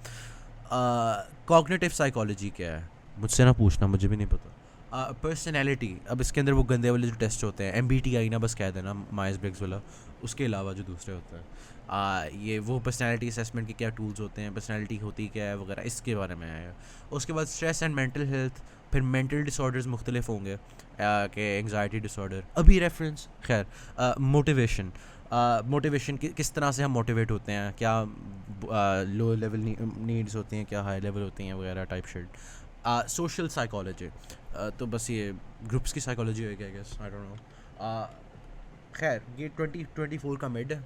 कॉग्निटिव साइकोलॉजी क्या है, मुझसे ना पूछना, मुझे भी नहीं पता। पर्सनैलिटी, अब इसके अंदर वो गंदे वाले जो टेस्ट होते हैं, MBTI ना बस कह देना, माइज ब्रिग्स वाला, उसके अलावा जो दूसरे होते हैं, ये वो पर्सनैलिटी असेसमेंट के क्या टूल्स होते हैं, पर्सनैलिटी होती क्या है वगैरह, इसके बारे में है। उसके बाद स्ट्रेस एंड मेंटल हेल्थ, फिर मेंटल डिसऑर्डर्स मुख्तलिफ होंगे, कि एंग्जाइटी डिसऑर्डर, अभी रेफरेंस। खैर, मोटिवेशन किस तरह से हम मोटिवेट होते हैं, क्या लो लेवल नीड्स होती हैं, क्या हाई लेवल होती हैं वगैरह टाइप शिट। सोशल साइकोलॉजी, तो बस ये ग्रुप्स की साइकोलॉजी है, I guess, I don't know. खैर, ये 2024 का मिड है।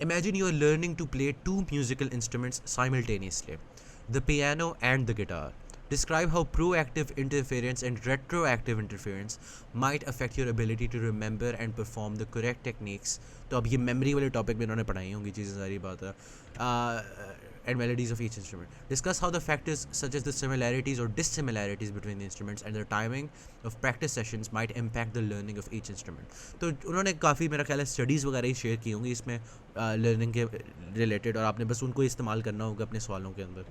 Imagine you are learning to play 2 musical instruments simultaneously, the piano and the guitar. Describe how proactive interference and retroactive interference might affect your ability to remember and perform the correct techniques. तो अब ये memory वाले topic में इन्होंने पढ़ाई होंगी चीज़ें, सारी बात है। And melodies of each instrument. Discuss how the factors such as the similarities or dissimilarities between the instruments and the timing of practice sessions might impact the learning of each instrument. तो उन्होंने काफ़ी मेरा ख्याल है studies वगैरह ही share की होंगी इसमें लर्निंग के रिलेटेड, और आपने बस उनको इस्तेमाल करना होगा अपने सवालों के अंदर।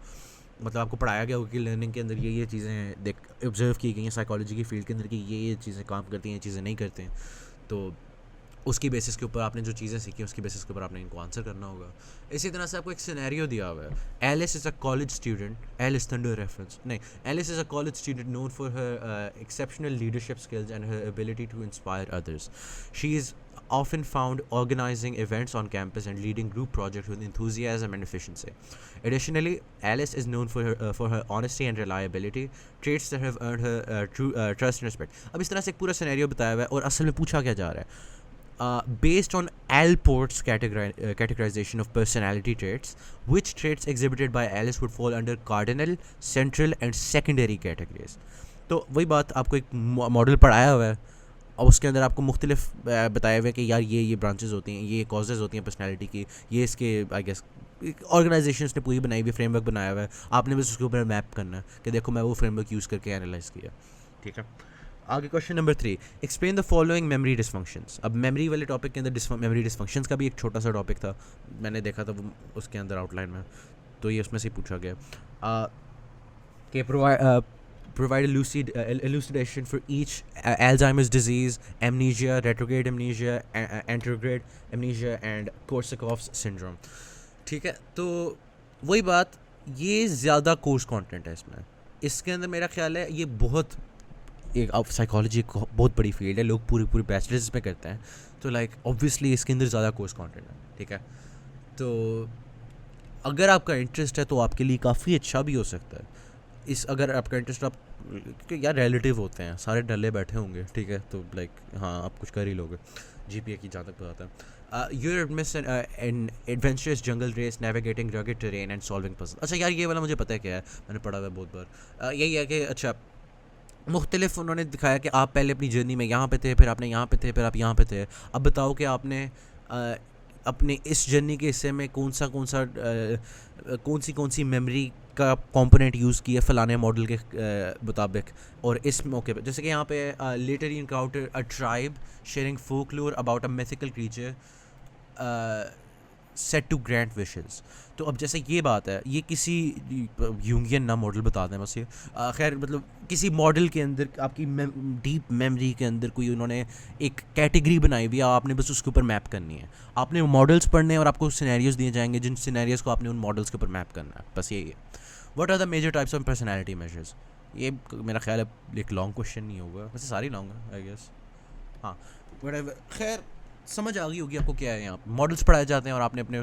मतलब आपको पढ़ाया गया होगा कि लर्निंग के अंदर ये चीज़ें ऑब्जर्व की गई हैं साइकोलॉजी की फील्ड के अंदर कि ये चीज़ें काम करती हैं, ये चीज़ें नहीं करते हैं। तो उसकी बेसिस के ऊपर आपने जो चीज़ें सीखी उसकी बेसिस के ऊपर आपने इनको आंसर करना होगा। इसी तरह से आपको एक सिनेरियो दिया हुआ है। Alice is a college student, Alice thunder reference नहीं, Alice is a college student known for her exceptional leadership skills and her ability to inspire others. She is often found organizing events on campus and leading group projects with enthusiasm and efficiency. Additionally, Alice is known for her honesty and reliability, traits that have earned her true trust and respect. अब इस तरह से एक पूरा scenario बताया हुआ है, और असल में पूछा क्या जा रहा है, based on Alport's categorization of personality traits, which traits exhibited by Alice would fall under cardinal, central and secondary categories. तो वही बात, आपको एक मॉडल पढ़ाया हुआ है और उसके अंदर आपको मुख्तलिफ बताया हुआ है कि यार ये ब्रांचेस होती हैं, ये कॉजेज़ होती हैं पर्सनैलिटी की, ये इसके आई गेस ऑर्गेनाइजेशन ने पूरी बनाई हुई फ्रेमवर्क बनाया हुआ है, आपने बस उसके ऊपर मैप करना है कि देखो मैं वो फ्रेमवर्क यूज़ करके एनालाइज किया। ठीक है, आगे question number 3, explain the following memory dysfunctions. अब मेमोरी वाले टॉपिक के अंदर मेमोरी डिसफंक्शंस का भी एक छोटा सा टॉपिक था, मैंने देखा था वो उसके अंदर आउटलाइन में, तो ये उसमें से पूछा गया कि provide elucidation for each Alzheimer's disease, amnesia, retrograde amnesia, anterograde amnesia and Korsakoff's syndrome. ठीक है, तो वही बात, ये ज़्यादा कोर्स कंटेंट है इसमें। इसके अंदर मेरा ख्याल है ये बहुत एक, अब साइकोलॉजी बहुत बड़ी फील्ड है, लोग पूरी बैचलर्स में करते हैं, तो लाइक ऑब्वियसली इसके अंदर ज़्यादा कोर्स कंटेंट है। ठीक है, तो अगर आपका इंटरेस्ट है तो आपके लिए काफ़ी अच्छा भी हो सकता है। अगर आपका इंटरेस्ट, आप यार रिलेटिव होते हैं, सारे डले बैठे होंगे, ठीक है, तो लाइक हाँ आप कुछ कर ही लोगे, जीपीए की जहाँ तक बात है, यूर एडमिस in adventurous jungle race navigating rugged terrain and solving puzzle. अच्छा यार ये वाला मुझे पता है क्या है, मैंने पढ़ा हुआ है बहुत बार। यही है कि अच्छा मुख्तलिफ उन्होंने दिखाया कि आप पहले अपनी जर्नी में यहाँ पे थे, फिर आपने यहाँ पे थे, फिर आप यहाँ पे थे। अब बताओ कि आपने अपने इस जर्नी के हिस्से में कौन सी मेमोरी का कंपोनेंट यूज़ किया फलाने मॉडल के मुताबिक। और इस मौके पर जैसे कि यहाँ पे later you encounter a tribe sharing folklore about a mythical creature set to grant wishes. तो अब जैसे ये बात है, ये किसी यूंगियन ना मॉडल बता दें बस ये, खैर मतलब किसी मॉडल के अंदर आपकी डीप मेमोरी के अंदर कोई उन्होंने एक कैटेगरी बनाई हुई है, आपने बस उसके ऊपर मैप करनी है। आपने मॉडल्स पढ़ने हैं और आपको सिनेरियोज दिए जाएंगे, जिन सिनेरियोज को आपने उन मॉडल्स के ऊपर मैप करना है, बस यही है। What are the major types of personality measures? ये मेरा ख्याल है एक लॉन्ग क्वेश्चन नहीं होगा, वैसे सारी लॉन्ग है आई गेस। हाँ खैर समझ आ गई होगी आपको क्या है। यहाँ मॉडल्स पढ़ाए जाते हैं और आपने अपने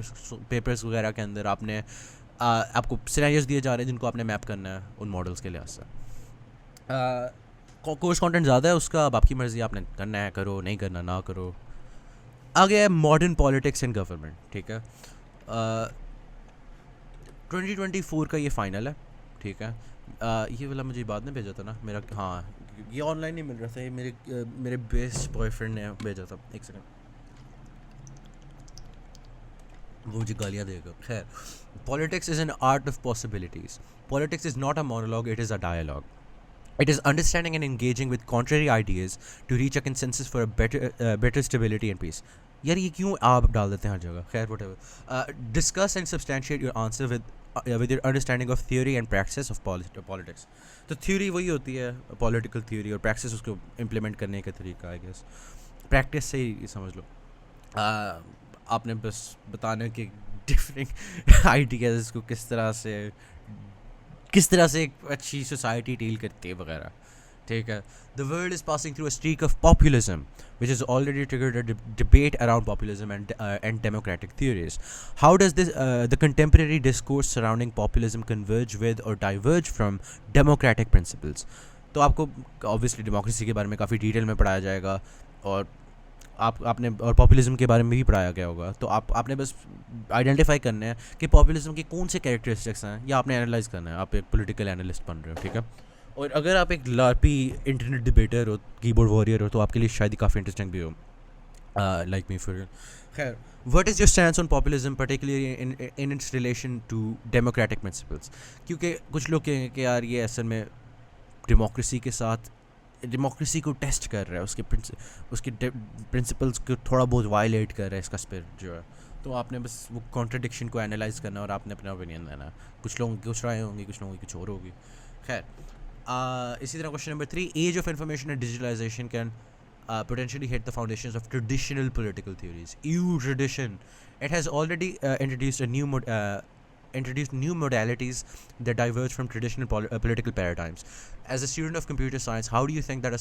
पेपर्स वगैरह के अंदर आपको सिनेरियोज दिए जा रहे हैं जिनको आपने मैप करना है उन मॉडल्स के लिहाज से। कोर्स कंटेंट ज़्यादा है उसका, अब आपकी मर्ज़ी, आपने करना है करो, नहीं करना ना करो। आगे है मॉडर्न पॉलिटिक्स एंड गवर्नमेंट, ठीक है। 2024 का ये फ़ाइनल है, ठीक है। ये वाला मुझे बाद में भेजा था ना मेरा, हाँ ये ऑनलाइन नहीं मिल रहा था, ये मेरे बेस्ट बॉयफ्रेंड ने भेजा था। एक सेकंड, वो मुझे गालियाँ देगा। खैर, politics is an art of possibilities. Politics is not a monologue, it is a dialogue. It is understanding and engaging with contrary ideas to reach a consensus for a better stability and peace. यार ये क्यों आप डाल देते हैं हर जगह? खैर whatever. Discuss and substantiate your answer with your understanding of theory and practice of politics. तो theory वही होती है political theory, और practice उसको implement करने का तरीका, I guess. Practice से ही समझ लो। आपने बस बताने के different ideas को किस तरह से एक अच्छी सोसाइटी डील करती है वगैरह, ठीक है। The world is passing through a streak of populism which has already triggered a debate around populism and democratic theories. How does the contemporary discourse surrounding populism converge with or diverge from democratic principles? तो आपको obviously democracy के बारे में काफ़ी detail में पढ़ाया जाएगा, और आपने और पॉपुलिज्म के बारे में भी पढ़ाया गया होगा। तो आपने बस आइडेंटिफाई करना है कि पॉपुलिज्म के कौन से कैरेक्टरिस्टिक्स हैं, या आपने एनालाइज करना है। आप एक पॉलिटिकल एनालिस्ट बन रहे हो, ठीक है। और अगर आप एक लार्पी इंटरनेट डिबेटर हो, कीबोर्ड वॉरियर हो, तो आपके लिए शायद ही काफ़ी इंटरेस्टिंग भी हो, लाइक मी फॉर। खैर, what is your stand on populism particularly in its relation to democratic principles? क्योंकि कुछ लोग कहेंगे कि यार ये असल में डेमोक्रेसी को टेस्ट कर रहा है, उसके प्रिंसिपल्स को थोड़ा बहुत वायलेट कर रहा है इसका स्पिरिट जो है। तो आपने बस वो कॉन्ट्रडिक्शन को एनालाइज करना और आपने अपना ओपिनियन देना। कुछ लोगों की कुछ राय होंगी, कुछ लोगों की कुछ और होगी। खैर, इसी तरह question number 3, age of information and digitalization can potentially hit the foundations of traditional political theories. Tradition. It has already introduced new modalities that diverge from traditional political paradigms. As a student of computer science, how do you think that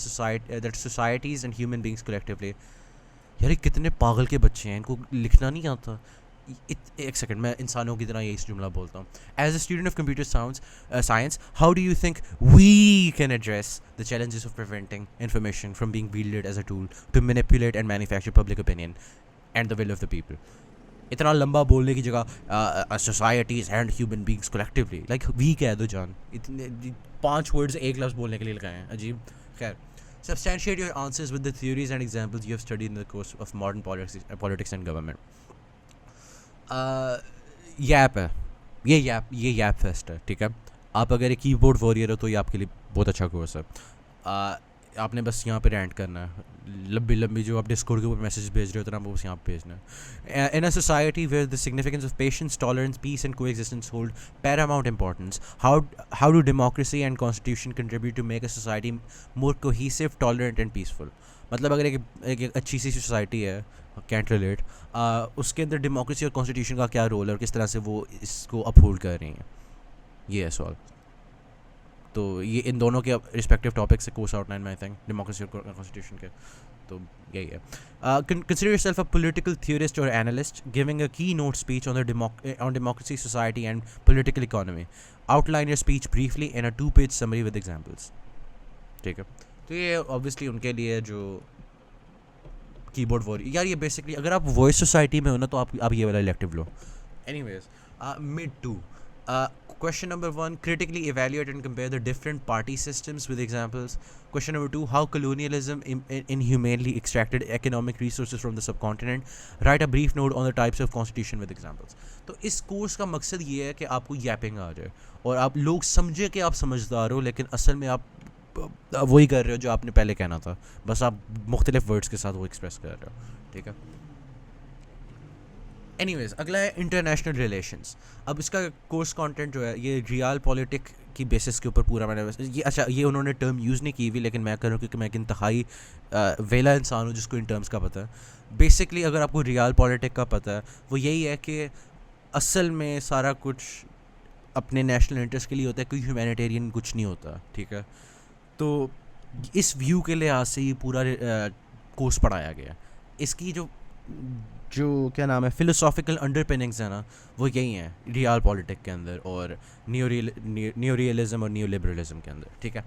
that societies and human beings collectively, यार ये कितने पागल के बच्चे हैं, इनको लिखना नहीं आता। एक सेकंड, मैं इंसानों की तरह यही जुमला बोलता हूँ। As a student of computer science, how do you think we can address the challenges of preventing information from being wielded as a tool to manipulate and manufacture public opinion and the will of the people? इतना लंबा बोलने की जगह societies and human beings collectively, like we कह दो जान, इतने 5 words एक लफ्ज़ बोलने के लिए लगाए हैं, अजीब। खैर, substantiate your answers with the theories and examples you have studied in the course of modern politics and government. YAP है, ये YAP फेस्ट है, ठीक है। आप अगर एक कीबोर्ड वॉरियर हो तो ये आपके लिए बहुत अच्छा कोर्स है। आपने बस यहाँ पे रैंट करना है, लंबी जो आप डिस्कॉर्ड के ऊपर मैसेज भेज रहे हो तो ना वो बस यहाँ पे भेजना है। In a society where the significance of patience, tolerance, peace and coexistence hold paramount importance, how do democracy and constitution contribute to make a society more cohesive, tolerant and peaceful? मतलब अगर एक अच्छी सी सोसाइटी है, can't relate, उसके अंदर democracy और constitution का क्या रोल है और किस तरह से वो इसको अपहोल्ड कर रही हैं, ये है सवाल। तो ये इन दोनों के रिस्पेक्टिव टॉपिक से कोर्स आउटलाइन में आई थिंक डेमोक्रेसी और कॉन्स्टिट्यूशन के, तो यही है। Consider yourself a political theorist और एनालिस्ट गिविंग अ की note speech on democracy, society and political economy. Outline your speech briefly in a 2-page summary with examples, ठीक है। तो ये ऑब्वियसली उनके लिए जो कीबोर्ड वॉर यार, ये बेसिकली अगर आप वॉइस सोसाइटी में हो ना तो आप ये वाला इलेक्टिव लो. Anyways, mid two. Question number 1, critically evaluate and compare the different party systems with examples. Question number 2, how colonialism inhumanely extracted economic resources from the subcontinent. Write a brief note on the types of constitution with examples. तो इस course का मकसद ये है कि आपको यैपिंग आ जाए और आप लोग समझे कि आप समझदार हो, लेकिन असल में आप वही कर रहे हो जो आपने पहले कहना था, बस आप मुख्तलिफ वर्ड्स के साथ वो एक्सप्रेस कर रहे हो. ठीक है. एनीवेज, अगला है इंटरनेशनल रिलेशंस. अब इसका कोर्स कंटेंट जो है ये रियल पॉलिटिक की बेसिस के ऊपर पूरा मैंने ये अच्छा ये उन्होंने टर्म यूज़ नहीं की हुई, लेकिन मैं कर रहा हूँ क्योंकि मैं एक इंतहाई वेला इंसान हूँ जिसको इन टर्म्स का पता है. बेसिकली अगर आपको रियल पॉलिटिक का पता है वो यही है कि असल में सारा कुछ अपने नेशनल इंटरेस्ट के लिए होता है, कोई ह्यूमैनिटेरियन कुछ नहीं होता. ठीक है. तो इस व्यू के लिहाज से ये पूरा कोर्स पढ़ाया गया. इसकी जो क्या नाम है फिलोसॉफिकल अंडरपिनिंग्स है ना, वो यही हैं रियल पॉलिटिक के अंदर और न्यू रियलिज्म और न्यू लिबरलिज्म के अंदर. ठीक है.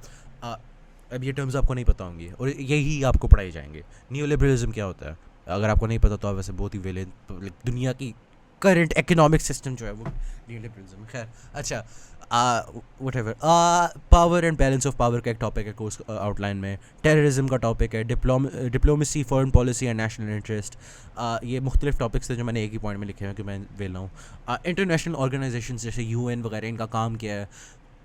अब ये टर्म्स आपको नहीं पता होंगी और यही आपको पढ़ाए जाएंगे. न्यू लिबरलिज्म क्या होता है अगर आपको नहीं पता तो आप वैसे बहुत ही वेले दुनिया की करंट इकोनॉमिक सिस्टम जो है वो न्यू लिबरलिज्म. खैर, अच्छा, whatever. Power and balance of power का एक टॉपिक है कोर्स आउटलाइन में. टेररिज्म का टॉपिक है. Diplomacy, foreign policy and national interest. ये मुख्तलिफ टॉपिक्स थे जो मैंने एक ही पॉइंट में लिखे हैं कि मैं वेला हूँ. इंटरनेशनल ऑर्गेनाइजेशन जैसे UN वगैरह, इनका काम क्या है.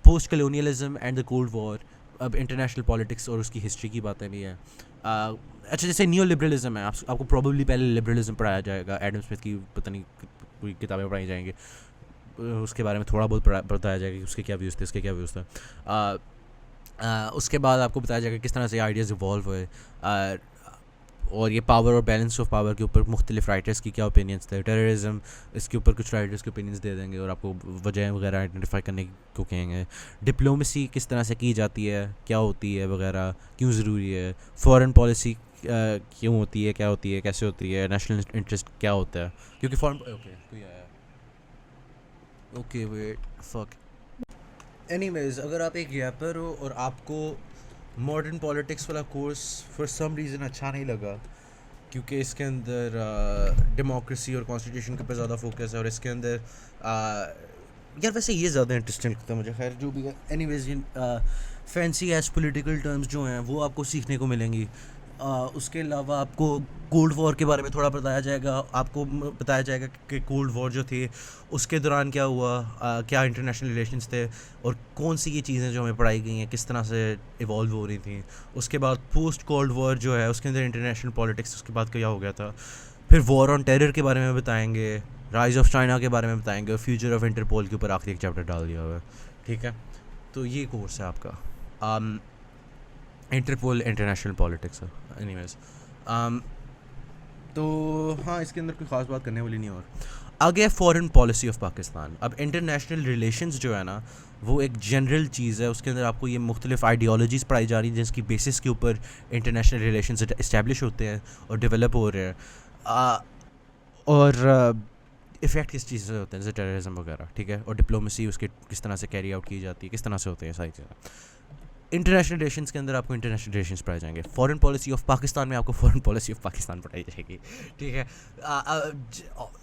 Post colonialism and the cold war. अब इंटरनेशनल पॉलिटिक्स और उसकी हिस्ट्री की बातें भी हैं. अच्छा, जैसे न्यू लिबरलिज्म है, आपको प्रॉब्ली पहले लिबरलिज्म पढ़ाया जाएगा. एडम स्मिथ की पता नहीं कोई किताबें पढ़ाई जाएंगी, उसके बारे में थोड़ा बहुत बताया जाएगा कि उसके क्या व्यूज़ थे, उसके क्या व्यूज़ थे. उसके बाद आपको बताया जाएगा किस तरह से आइडियाज़ इवॉल्व हुए. और ये पावर और बैलेंस ऑफ पावर के ऊपर मुख्तलिफ राइटर्स की क्या ओपिनियंस थे. टेररिज्म, इसके ऊपर कुछ राइटर्स के ओपिनियंस दे देंगे और आपको वजह वगैरह आइडेंटिफाई करने को कहेंगे. डिप्लोमेसी किस तरह से की जाती है, क्या होती है वगैरह, क्यों ज़रूरी है. फॉरेन पॉलिसी क्यों होती है, क्या होती है, कैसे होती है. नेशनल इंटरेस्ट क्या होता है, क्योंकि फॉरेन कोई आया. Okay wait, fuck. एनीवेज, अगर आप एक रैपर हो और आपको मॉडर्न पॉलिटिक्स वाला कोर्स फॉर सम रीज़न अच्छा नहीं लगा क्योंकि इसके अंदर डेमोक्रेसी और कॉन्स्टिट्यूशन के ऊपर ज़्यादा फोकस है और इसके अंदर यार वैसे ये ज़्यादा इंटरेस्टिंग लगता है मुझे. खैर, जो भी है. Anyways, fancy ass political terms जो हैं वो आपको सीखने को मिलेंगी. उसके अलावा आपको कोल्ड वॉर के बारे में थोड़ा बताया जाएगा. आपको बताया जाएगा कि कोल्ड वॉर जो थी उसके दौरान क्या हुआ, क्या इंटरनेशनल रिलेशंस थे और कौन सी ये चीज़ें जो हमें पढ़ाई गई हैं किस तरह से इवॉल्व हो रही थी. उसके बाद पोस्ट कोल्ड वॉर जो है उसके अंदर इंटरनेशनल पॉलिटिक्स उसके बाद क्या हो गया था. फिर वॉर ऑन टेरर के बारे में बताएंगे, राइज ऑफ चाइना के बारे में बताएंगे और फ्यूचर ऑफ इंटरपोल के ऊपर आखिरी एक चैप्टर डाल दिया हुआ है. ठीक है. तो ये कोर्स है आपका इंटरपोल इंटरनेशनल पॉलिटिक्स. एनीवेज, तो हाँ, इसके अंदर कोई ख़ास बात करने वाली नहीं. और आगे फॉरेन पॉलिसी ऑफ पाकिस्तान. अब इंटरनेशनल रिलेशंस जो है ना वो एक जनरल चीज़ है. उसके अंदर आपको ये मुख्तलिफ आइडियोलॉजीज़ पढ़ाई जा रही हैं जिसकी बेसिस के ऊपर इंटरनेशनल रिलेशंस इस्टेब्लिश होते हैं और डेवलप हो रहे हैं. और इफ़ेक्ट किस चीज़ से होते हैं, जैसे टेररिज्म वगैरह. ठीक है. और डिप्लोमेसी उसके किस तरह से कैरी आउट की जाती है, किस तरह से होते हैं सारी चीज़ें. इंटरनेशनल रिलेशंस के अंदर आपको इंटरनेशनल रिलेशंस पढ़ाए जाएंगे. फॉरेन पॉलिसी ऑफ पाकिस्तान में आपको फॉरेन पॉलिसी ऑफ पाकिस्तान पढ़ाई जाएगी. ठीक है.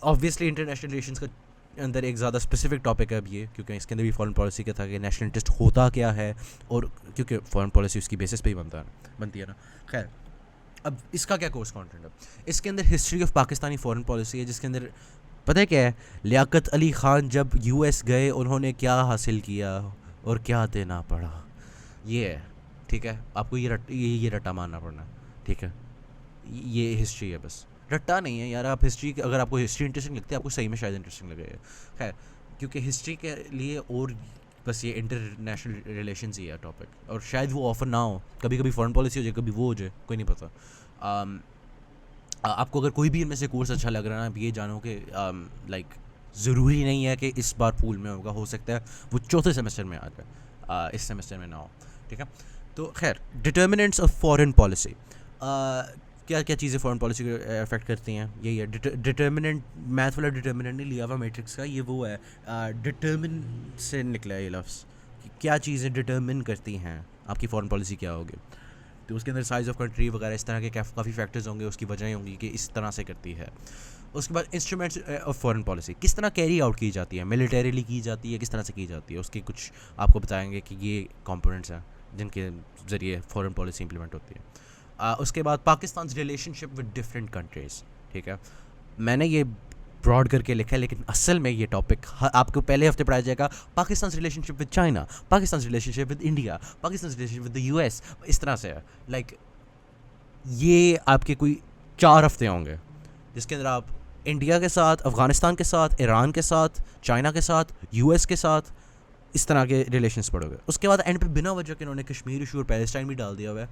ऑब्वियसली इंटरनेशनल रिलेशंस का अंदर एक ज़्यादा स्पेसिफिक टॉपिक है अब ये, क्योंकि इसके अंदर भी फॉरेन पॉलिसी का था कि नेशनल इंटरेस्ट होता क्या है और क्योंकि फॉरेन पॉलिसी उसकी बेसिस पे ही बनती है ना. खैर, अब इसका क्या कोर्स कंटेंट है. इसके अंदर history of Pakistani foreign policy है जिसके अंदर पता है क्या है, लियाकत अली ख़ान जब US गए उन्होंने क्या हासिल किया और क्या देना पड़ा, ये है. ठीक है. आपको ये रट्टा मानना पड़ना. ठीक है. ये हिस्ट्री है, बस रट्टा नहीं है यार. आप हिस्ट्री, अगर आपको हिस्ट्री इंटरेस्टिंग लगती है आपको सही में शायद इंटरेस्टिंग लगेगा. खैर, क्योंकि हिस्ट्री के लिए और बस ये इंटरनेशनल रिलेशंस ही है टॉपिक, और शायद वो ऑफर ना हो. कभी कभी फॉरेन पॉलिसी हो जाए, कभी वो हो जाए, कोई नहीं पता. आपको अगर कोई भी इनमें से कोर्स अच्छा लग रहा है ना, आप ये जानो कि लाइक ज़रूरी नहीं है कि इस बार पूल में होगा. हो सकता है वो चौथे सेमेस्टर में आ जाए, इस सेमेस्टर में ना हो. ठीक है. तो खैर, डिटर्मिनेंट्स ऑफ फॉरेन पॉलिसी. क्या क्या चीज़ें फॉरेन पॉलिसी को अफेक्ट करती हैं, यही है. डिटर्मिनेंट, मैथ वाला डिटर्मिनेंट नहीं लिया हुआ मैट्रिक्स का, ये वो है डिटर्मिन से निकला है ये लफ्ज़. क्या चीज़ें डिटर्मिन करती हैं आपकी फॉरेन पॉलिसी क्या होगी. तो उसके अंदर साइज़ ऑफ कंट्री वगैरह इस तरह के काफ़ी फैक्टर्स होंगे, उसकी वजहें होंगी कि इस तरह से करती है। उसके बाद इंस्ट्रूमेंट्स ऑफ फॉरेन पॉलिसी किस तरह कैरी आउट की जाती है, मिलिटरीली की जाती है, किस तरह से की जाती है, उसके कुछ आपको बताएंगे कि ये कंपोनेंट्स हैं जिनके ज़रिए फॉरेन पॉलिसी इंप्लीमेंट होती है। उसके बाद Pakistan relationship with different countries, ठीक है। मैंने ये ब्रॉड करके लिखा है, लेकिन असल में ये टॉपिक आपको पहले हफ्ते पढ़ाया जाएगा। Pakistan relationship with China, Pakistan relationship with India, Pakistan relationship with the US, इस तरह से है। लाइक ये आपके कोई 4 हफ्ते होंगे जिसके अंदर आप इंडिया के साथ, अफ़गानिस्तान के साथ, ईरान के साथ, चाइना के साथ, यूएस के साथ इस तरह के रिलेशंस पढ़ोगे। उसके बाद एंड पे बिना वजह के उन्होंने कश्मीर इशू और पैलेस्टाइन भी डाल दिया हुआ है।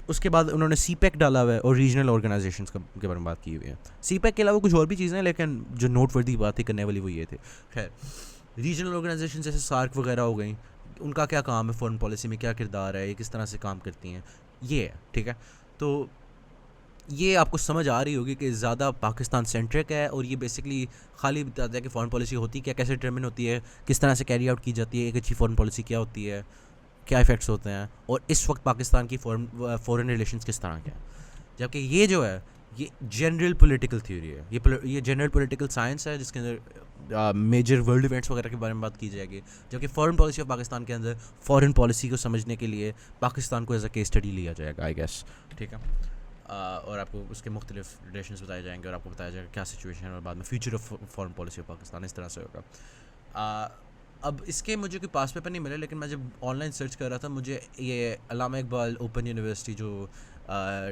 उसके बाद उन्होंने सीपैक डाला हुआ है और रीजनल ऑर्गेनाइजेशंस के बारे में बात की हुई है। सीपैक के अलावा कुछ और भी चीज़ें हैं, लेकिन जो नोटवर्दी बात थी करने वाली वो ये थे। खैर, रीजनल ऑर्गेनाइजेशन जैसे सार्क वगैरह हो गई, उनका क्या काम है फॉरेन पॉलिसी में, क्या किरदार है, ये किस तरह से काम करती हैं, ये है, ठीक है। तो ये आपको समझ आ रही होगी कि ज़्यादा पाकिस्तान सेंट्रिक है और ये बेसिकली खाली बताता है कि फ़ॉरेन पॉलिसी होती क्या, कैसे डिटरमिन होती है, किस तरह से कैरी आउट की जाती है, एक अच्छी फ़ॉरेन पॉलिसी क्या होती है, क्या इफ़ेक्ट्स होते हैं, और इस वक्त पाकिस्तान की फ़ॉरेन रिलेशंस किस तरह के हैं। जबकि ये जो है ये जनरल पॉलिटिकल थ्योरी है, ये जनरल पॉलिटिकल साइंस है जिसके अंदर मेजर वर्ल्ड इवेंट्स वगैरह के बारे में बात की जाएगी। जबकि फ़ॉरेन पॉलिसी ऑफ पाकिस्तान के अंदर फ़ॉरेन पॉलिसी को समझने के लिए पाकिस्तान को एज अ केस स्टडी लिया जाएगा, आई गेस, ठीक है। और आपको उसके मुख्तलिफ रिलेशंस बताए जाएंगे और आपको बताया जाएगा क्या सिचुएशन है और बाद में future of foreign policy of Pakistan इस तरह से होगा। अब इसके मुझे कोई पास पेपर नहीं मिले, लेकिन मैं जब ऑनलाइन सर्च कर रहा था मुझे ये अल्लामा इकबाल ओपन यूनिवर्सिटी जो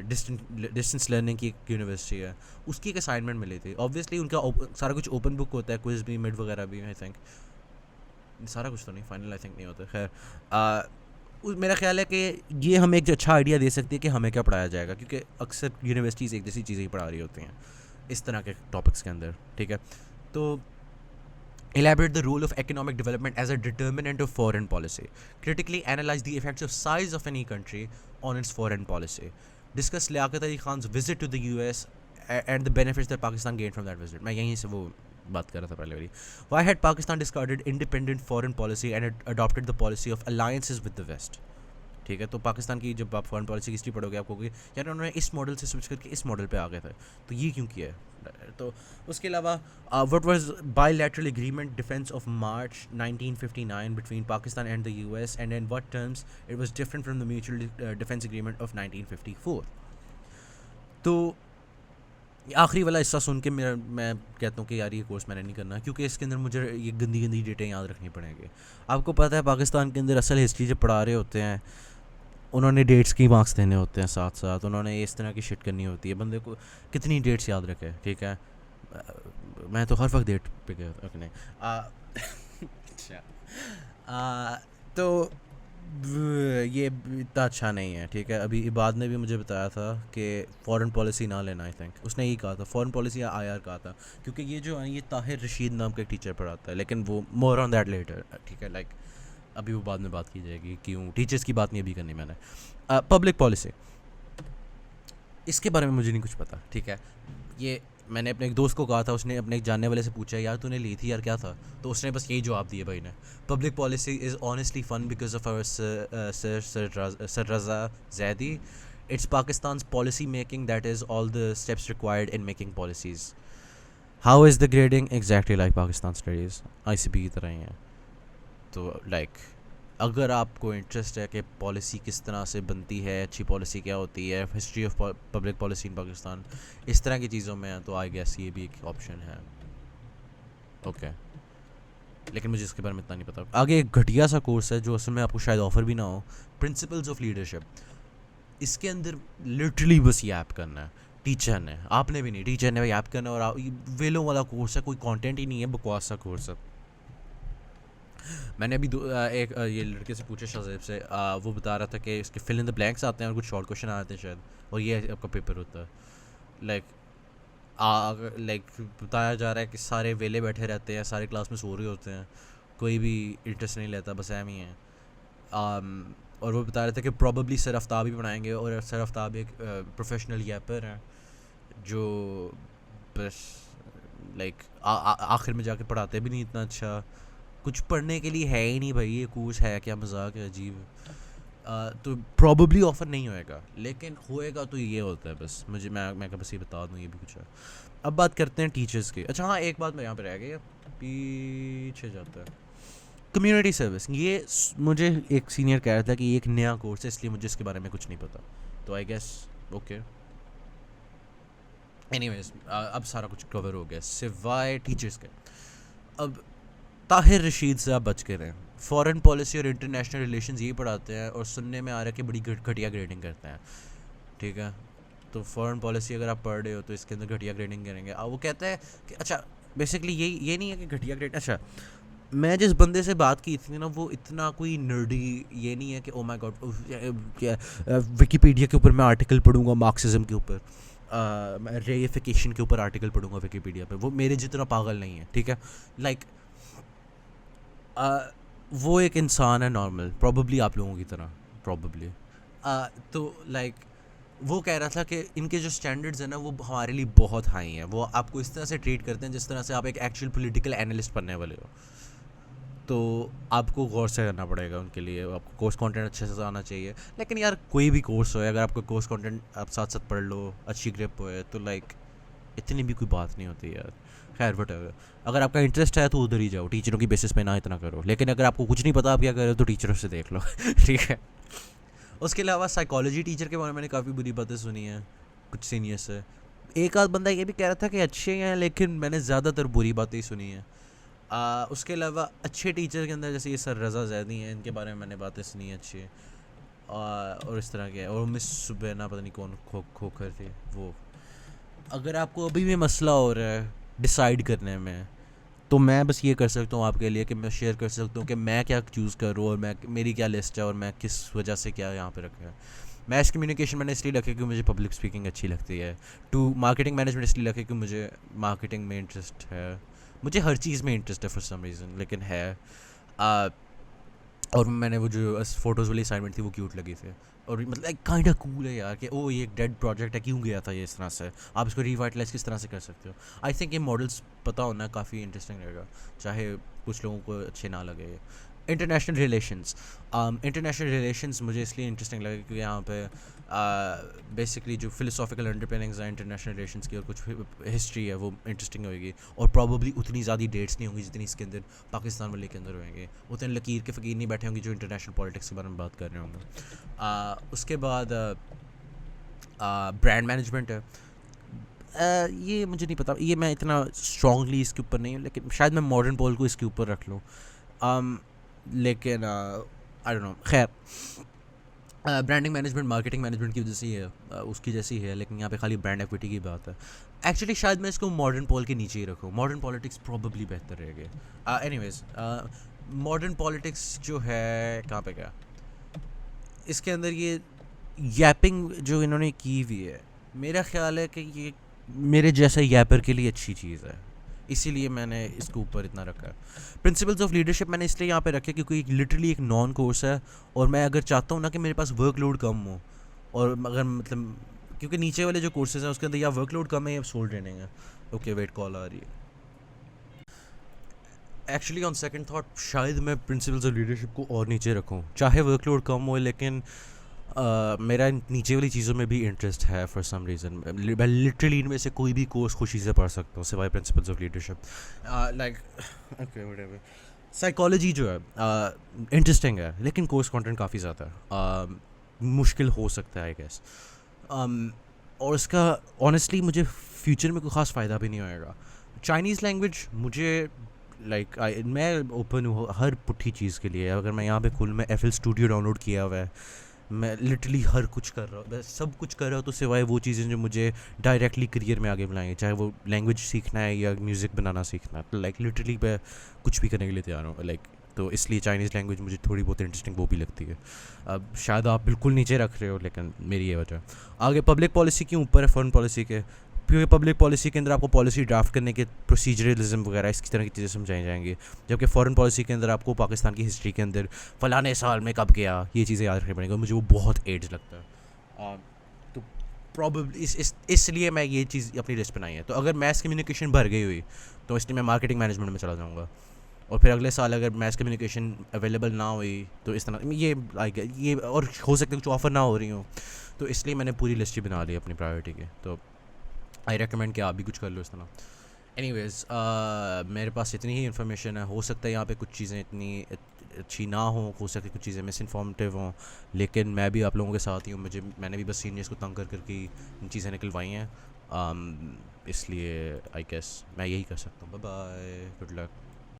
डिस्टेंस लर्निंग की एक यूनिवर्सिटी है उसकी एक असाइनमेंट मिली थी। ऑब्वियसली उनका सारा कुछ ओपन बुक होता है, क्विज भी, मिड वगैरह भी, आई थिंक सारा कुछ तो नहीं, फाइनल आई थिंक नहीं होता। खैर, मेरा ख्याल है कि ये हमें एक अच्छा आइडिया दे सकती है कि हमें क्या पढ़ाया जाएगा, क्योंकि अक्सर यूनिवर्सिटीज़ एक जैसी चीज़ें ही पढ़ा रही होती हैं इस तरह के टॉपिक्स के अंदर, ठीक है। तो elaborate the role of economic development as a determinant of foreign policy, critically analyze the effects of size of any country on its foreign policy, discuss Liaquat Ali Khan's visit to the US and the benefits that Pakistan gained from that visit। मैं यहीं से वो बात कर रहा था पहले वाली। Why had Pakistan discarded independent foreign policy and adopted the policy of alliances with the West? ठीक है, तो पाकिस्तान की जब आप फॉरेन पॉलिसी की हिस्ट्री पढ़ोगे आपको कि यार उन्होंने इस मॉडल से स्विच करके इस मॉडल पे आ गए थे, तो ये क्यों किया है। तो उसके अलावा what was bilateral agreement defence of March 1959 between Pakistan and the US and in what terms it was different from the mutual defence agreement of 1954। तो आखिरी वाला हिस्सा सुन के मैं कहता हूँ कि यार ये कोर्स मैंने नहीं करना, क्योंकि इसके अंदर मुझे ये गंदी गंदी डेटें याद रखनी पड़ेंगी। आपको पता है पाकिस्तान के अंदर असल हिस्ट्री जब पढ़ा रहे होते हैं उन्होंने डेट्स की मार्क्स देने होते हैं, साथ साथ उन्होंने इस तरह की शिट करनी होती है। बंदे को कितनी डेट्स याद रखे, ठीक है। मैं तो हर वक्त डेट पे गया रखने तो ये इतना अच्छा नहीं है, ठीक है। अभी इबाद ने भी मुझे बताया था कि फ़ॉरेन पॉलिसी ना लेना, आई थिंक उसने यही कहा था, फ़ॉरेन पॉलिसी या आईआर कहा था, क्योंकि ये जो है ये ताहिर रशीद नाम का एक टीचर पढ़ाता है, लेकिन वो मोर ऑन दैट लेटर, ठीक है। लाइक अभी वो बाद में बात की जाएगी क्यों, टीचर्स की बात नहीं अभी करनी मैंने। पब्लिक पॉलिसी, इसके बारे में मुझे नहीं कुछ पता, ठीक है। ये मैंने अपने एक दोस्त को कहा था, उसने अपने एक जानने वाले से पूछा यार तूने ली थी यार क्या था, तो उसने बस यही जवाब दिया भाई ने, public policy is honestly fun because of our sir Raza Zaidi, it's Pakistan policy making that is all the steps required in making policies. How is the grading exactly like Pakistan studies, ICP की तरह ही है। तो लाइक अगर आपको इंटरेस्ट है कि policy किस तरह से बनती है, अच्छी पॉलिसी क्या होती है, history of public policy in Pakistan, इस तरह की चीज़ों में है, तो आई गेस ये भी एक ऑप्शन है, ओके। लेकिन मुझे इसके बारे में इतना नहीं पता। आगे एक घटिया सा कोर्स है जो असल में आपको शायद ऑफ़र भी ना हो, प्रिंसिपल्स ऑफ लीडरशिप। इसके अंदर लिटरली बस ये ऐप करना है, टीचर ने, आपने भी नहीं, टीचर ने ऐप करना, और वेलों वाला कोर्स है, कोई कंटेंट ही नहीं है, बकवास सा कोर्स है। मैंने अभी एक ये लड़के से पूछा, शाहजेब से, वो बता रहा था कि इसके फिल इन द ब्लैंक्स आते हैं और कुछ शॉर्ट क्वेश्चन आते हैं शायद, और ये आपका पेपर होता है। लाइक बताया जा रहा है कि सारे वेले बैठे रहते हैं, सारे क्लास में सो रहे होते हैं, कोई भी इंटरेस्ट नहीं लेता, बस एम ही है। और वो बता रहे थे कि प्रॉबली सर आफ्ताब ही बनाएंगे, और सर आफ्ताब एक प्रोफेशनल यैपर हैं जो बस लाइक आखिर में जाके पढ़ाते भी नहीं इतना अच्छा, कुछ पढ़ने के लिए है ही नहीं भाई, ये कोर्स है क्या, मजाक है, अजीब। तो प्रॉब्ली ऑफ़र नहीं होएगा, लेकिन होएगा तो ये होता है बस। मैं बस ये बता दूँ, ये भी कुछ है। अब बात करते हैं टीचर्स की। अच्छा हाँ, एक बात मैं यहाँ पे रह गई है, पीछे जाता है। कम्युनिटी सर्विस, ये मुझे एक सीनियर कह रहा था कि ये एक नया कोर्स है, इसलिए मुझे इसके बारे में कुछ नहीं पता। तो आई गेस ओके। एनीवेज, अब सारा कुछ कवर हो गया सिवाय टीचर्स के। अब ताहिर रशीद से आप बच के रहें। फॉरेन पॉलिसी और इंटरनेशनल रिलेशंस ये पढ़ाते हैं, और सुनने में आ रहा है कि बड़ी घटिया ग्रेडिंग करते हैं। ठीक है, तो फॉरेन पॉलिसी अगर आप पढ़ रहे हो तो इसके अंदर घटिया ग्रेडिंग करेंगे। अब वो कहते हैं कि अच्छा, बेसिकली ये नहीं है कि घटिया ग्रेड। अच्छा, मैं जिस बंदे से बात की थी ना, वो इतना कोई नर्डी ये नहीं है कि ओ माय गॉड विकीपीडिया के ऊपर मैं आर्टिकल पढ़ूंगा मार्क्सिज्म के ऊपर, रेइफिकेशन के ऊपर आर्टिकल पढ़ूंगा विकीपीडिया पे। वो मेरे जितना पागल नहीं है, ठीक है। लाइक वो एक इंसान है नॉर्मल, प्रॉबली आप लोगों की तरह, प्रॉबली। तो लाइक वो कह रहा था कि इनके जो स्टैंडर्ड्स हैं ना, वो हमारे लिए बहुत हाई हैं। वो आपको इस तरह से ट्रीट करते हैं जिस तरह से आप एक एक्चुअल पॉलिटिकल एनालिस्ट बनने वाले हो। तो आपको गौर से करना पड़ेगा उनके लिए, आपको कोर्स कंटेंट अच्छे से आना चाहिए। लेकिन यार कोई भी कोर्स हो, अगर आपका कोर्स कंटेंट आप साथ साथ पढ़ लो, अच्छी ग्रिप हो, तो लाइक इतनी भी कोई बात नहीं होती यार। खैर बट अगर आपका इंटरेस्ट है तो उधर ही जाओ, टीचरों की बेसिस पे ना इतना करो। लेकिन अगर आपको कुछ नहीं पता आप क्या करो, तो टीचरों से देख लो ठीक है। उसके अलावा साइकोलॉजी टीचर के बारे में मैंने काफ़ी बुरी बातें सुनी हैं कुछ सीनियर से। एक आध बंदा ये भी कह रहा था कि अच्छे हैं, लेकिन मैंने ज़्यादातर बुरी बातें ही सुनी हैं। उसके अलावा अच्छे टीचर के अंदर जैसे ये सर रज़ा ज़ैदी हैं, इनके बारे में मैंने बातें सुनी हैं अच्छी। और इस तरह के, और मिस सुबैना पता नहीं कौन खोखर थी वो। अगर आपको अभी भी मसला हो रहा है डिसाइड करने में, तो मैं बस ये कर सकता हूँ आपके लिए कि मैं शेयर कर सकता हूँ कि मैं क्या चूज़ करूँ, और मेरी क्या लिस्ट है, और मैं किस वजह से क्या यहाँ पे रखा है। मैस कम्युनिकेशन मैंने इसलिए रखा क्योंकि मुझे पब्लिक स्पीकिंग अच्छी लगती है। मार्केटिंग मैनेजमेंट इसलिए रखा क्योंकि मुझे मार्केटिंग में इंटरेस्ट है। मुझे हर चीज़ में इंटरेस्ट है फॉर सम रीज़न, लेकिन है। और मैंने वो जो फोटोज़ वाली असाइनमेंट थी वो क्यूट लगी थी, और मतलब एक काइंड ऑफ कूल है यार कि ओ ये एक डेड प्रोजेक्ट है, क्यों गया था ये इस तरह से, आप इसको रिवाइटलाइज किस तरह से कर सकते हो। आई थिंक ये मॉडल्स पता होना काफ़ी इंटरेस्टिंग रहेगा, चाहे कुछ लोगों को अच्छे ना लगे। इंटरनेशनल रिलेशंस मुझे इसलिए इंटरेस्टिंग लगे क्योंकि यहाँ पे बेसिकली जो फिलोसॉफिकल अंडरपिनिंग्स हैं इंटरनेशनल रिलेशंस की, और कुछ हिस्ट्री है, वो इंटरेस्टिंग होगी। और प्रॉबली उतनी ज़्यादा डेट्स नहीं होंगी जितनी इसके अंदर पाकिस्तान वाले के अंदर होंगे। उतने लकीर के फ़कीर नहीं बैठे होंगे जो इंटरनेशनल पॉलिटिक्स के बारे में बात कर रहे होंगे। उसके बाद ब्रांड मैनेजमेंट है। ये मुझे नहीं पता, ये मैं इतना स्ट्रॉन्गली इसके ऊपर नहीं हूँ, लेकिन शायद मैं मॉडर्न पॉल को इसके ऊपर रख लूँ। लेकिन आई डोंट नो, खैर ब्रांडिंग मैनेजमेंट मार्केटिंग मैनेजमेंट की वजह से ही है, उसकी जैसी है, लेकिन यहाँ पे खाली ब्रांड एक्विटी की बात है। एक्चुअली शायद मैं इसको मॉडर्न पॉल के नीचे ही रखूँ, मॉडर्न पॉलिटिक्स प्रॉबली बेहतर रहेगा। एनीवेज, मॉडर्न पॉलिटिक्स जो है कहाँ पे क्या, इसके अंदर ये यैपिंग जो इन्होंने की हुई है, मेरा ख्याल है कि ये मेरे जैसे यैपर के लिए अच्छी चीज़ है, इसीलिए मैंने इसके ऊपर इतना रखा है। प्रिंसिपल्स ऑफ लीडरशिप मैंने इसलिए यहाँ पे रखे क्योंकि लिटरली एक नॉन कोर्स है, और मैं अगर चाहता हूँ ना कि मेरे पास वर्कलोड कम हो, और अगर मतलब क्योंकि नीचे वाले जो कोर्सेज हैं उसके अंदर या वर्कलोड कम है या सोल ट्रेनिंग है। ओके वेट, कॉल आ रही है। एक्चुअली ऑन सेकंड थॉट शायद मैं प्रिंसिपल्स ऑफ लीडरशिप को और नीचे रखूँ, चाहे वर्कलोड कम हो, लेकिन मेरा नीचे वाली चीज़ों में भी इंटरेस्ट है फॉर सम रीज़न। मैं लिटरली इनमें से कोई भी कोर्स खुशी से पढ़ सकता हूँ सिवाय principles of leadership. Like okay whatever, psychology जो है इंटरेस्टिंग है, लेकिन कोर्स कंटेंट काफ़ी ज़्यादा है, मुश्किल हो सकता है आई गेस। और इसका ऑनेस्टली मुझे फ्यूचर में कोई ख़ास फ़ायदा भी नहीं होएगा। चाइनीज़ लैंग्वेज मुझे मैं ओपन हूँ हर पुट्ठी चीज़ के लिए। अगर मैं यहाँ पे खुल में FL स्टूडियो डाउनलोड किया हुआ है, मैं लिटरली हर कुछ कर रहा हूँ, मैं सब कुछ कर रहा हूँ, तो सिवाय वो चीज़ें जो मुझे डायरेक्टली करियर में आगे बुलाएंगे, चाहे वो लैंग्वेज सीखना है या म्यूज़िक बनाना सीखना है, तो लाइक लिटरली मैं कुछ भी करने के लिए तैयार हूँ। लाइक तो इसलिए चाइनीज़ लैंग्वेज मुझे थोड़ी बहुत इंटरेस्टिंग वो भी लगती है। अब शायद आप बिल्कुल नीचे रख रहे हो, लेकिन मेरी ये वजह। आगे पब्लिक पॉलिसी के ऊपर है फॉरेन पॉलिसी के, क्योंकि पब्लिक पॉलिसी के अंदर आपको पॉलिसी ड्राफ्ट करने के प्रोसीजरलिज्म वगैरह इसकी तरह की चीज़ें समझाई जाएंगी, जबकि फॉरेन पॉलिसी के अंदर आपको पाकिस्तान की हिस्ट्री के अंदर फ़लाने साल में कब गया ये चीज़ें याद रखनी पड़ेंगी, मुझे वो बहुत एड्स लगता है। तो प्रॉब्लली इसलिए मैं ये चीज़ अपनी लिस्ट बनाई है। तो अगर मैस कम्युनिकेशन भर गई हुई तो इसलिए मैं मार्केटिंग मैनेजमेंट में चला जाऊँगा। और फिर अगले साल अगर मैस कम्युनिकेशन अवेलेबल ना हुई तो इस तरह ये ये और हो सकता है कुछ ऑफ़र ना हो रही हो, तो इसलिए मैंने पूरी लिस्ट ही बना ली अपनी प्रायोरिटी की। तो आई रिकमेंड कि आप भी कुछ कर लो इस तरह। एनीवेज़ मेरे पास इतनी ही इन्फॉर्मेशन है। हो सकता है यहाँ पे कुछ चीज़ें इतनी अच्छी ना हो सकता है कुछ चीज़ें मिस इन्फॉर्मेटिव हों, लेकिन मैं भी आप लोगों के साथ ही हूँ। मैंने भी बस सीनियर्स को तंग कर करके इन चीज़ें निकलवाई हैं। इसलिए आई गेस मैं यही कर सकता हूँ। Bye bye, good luck.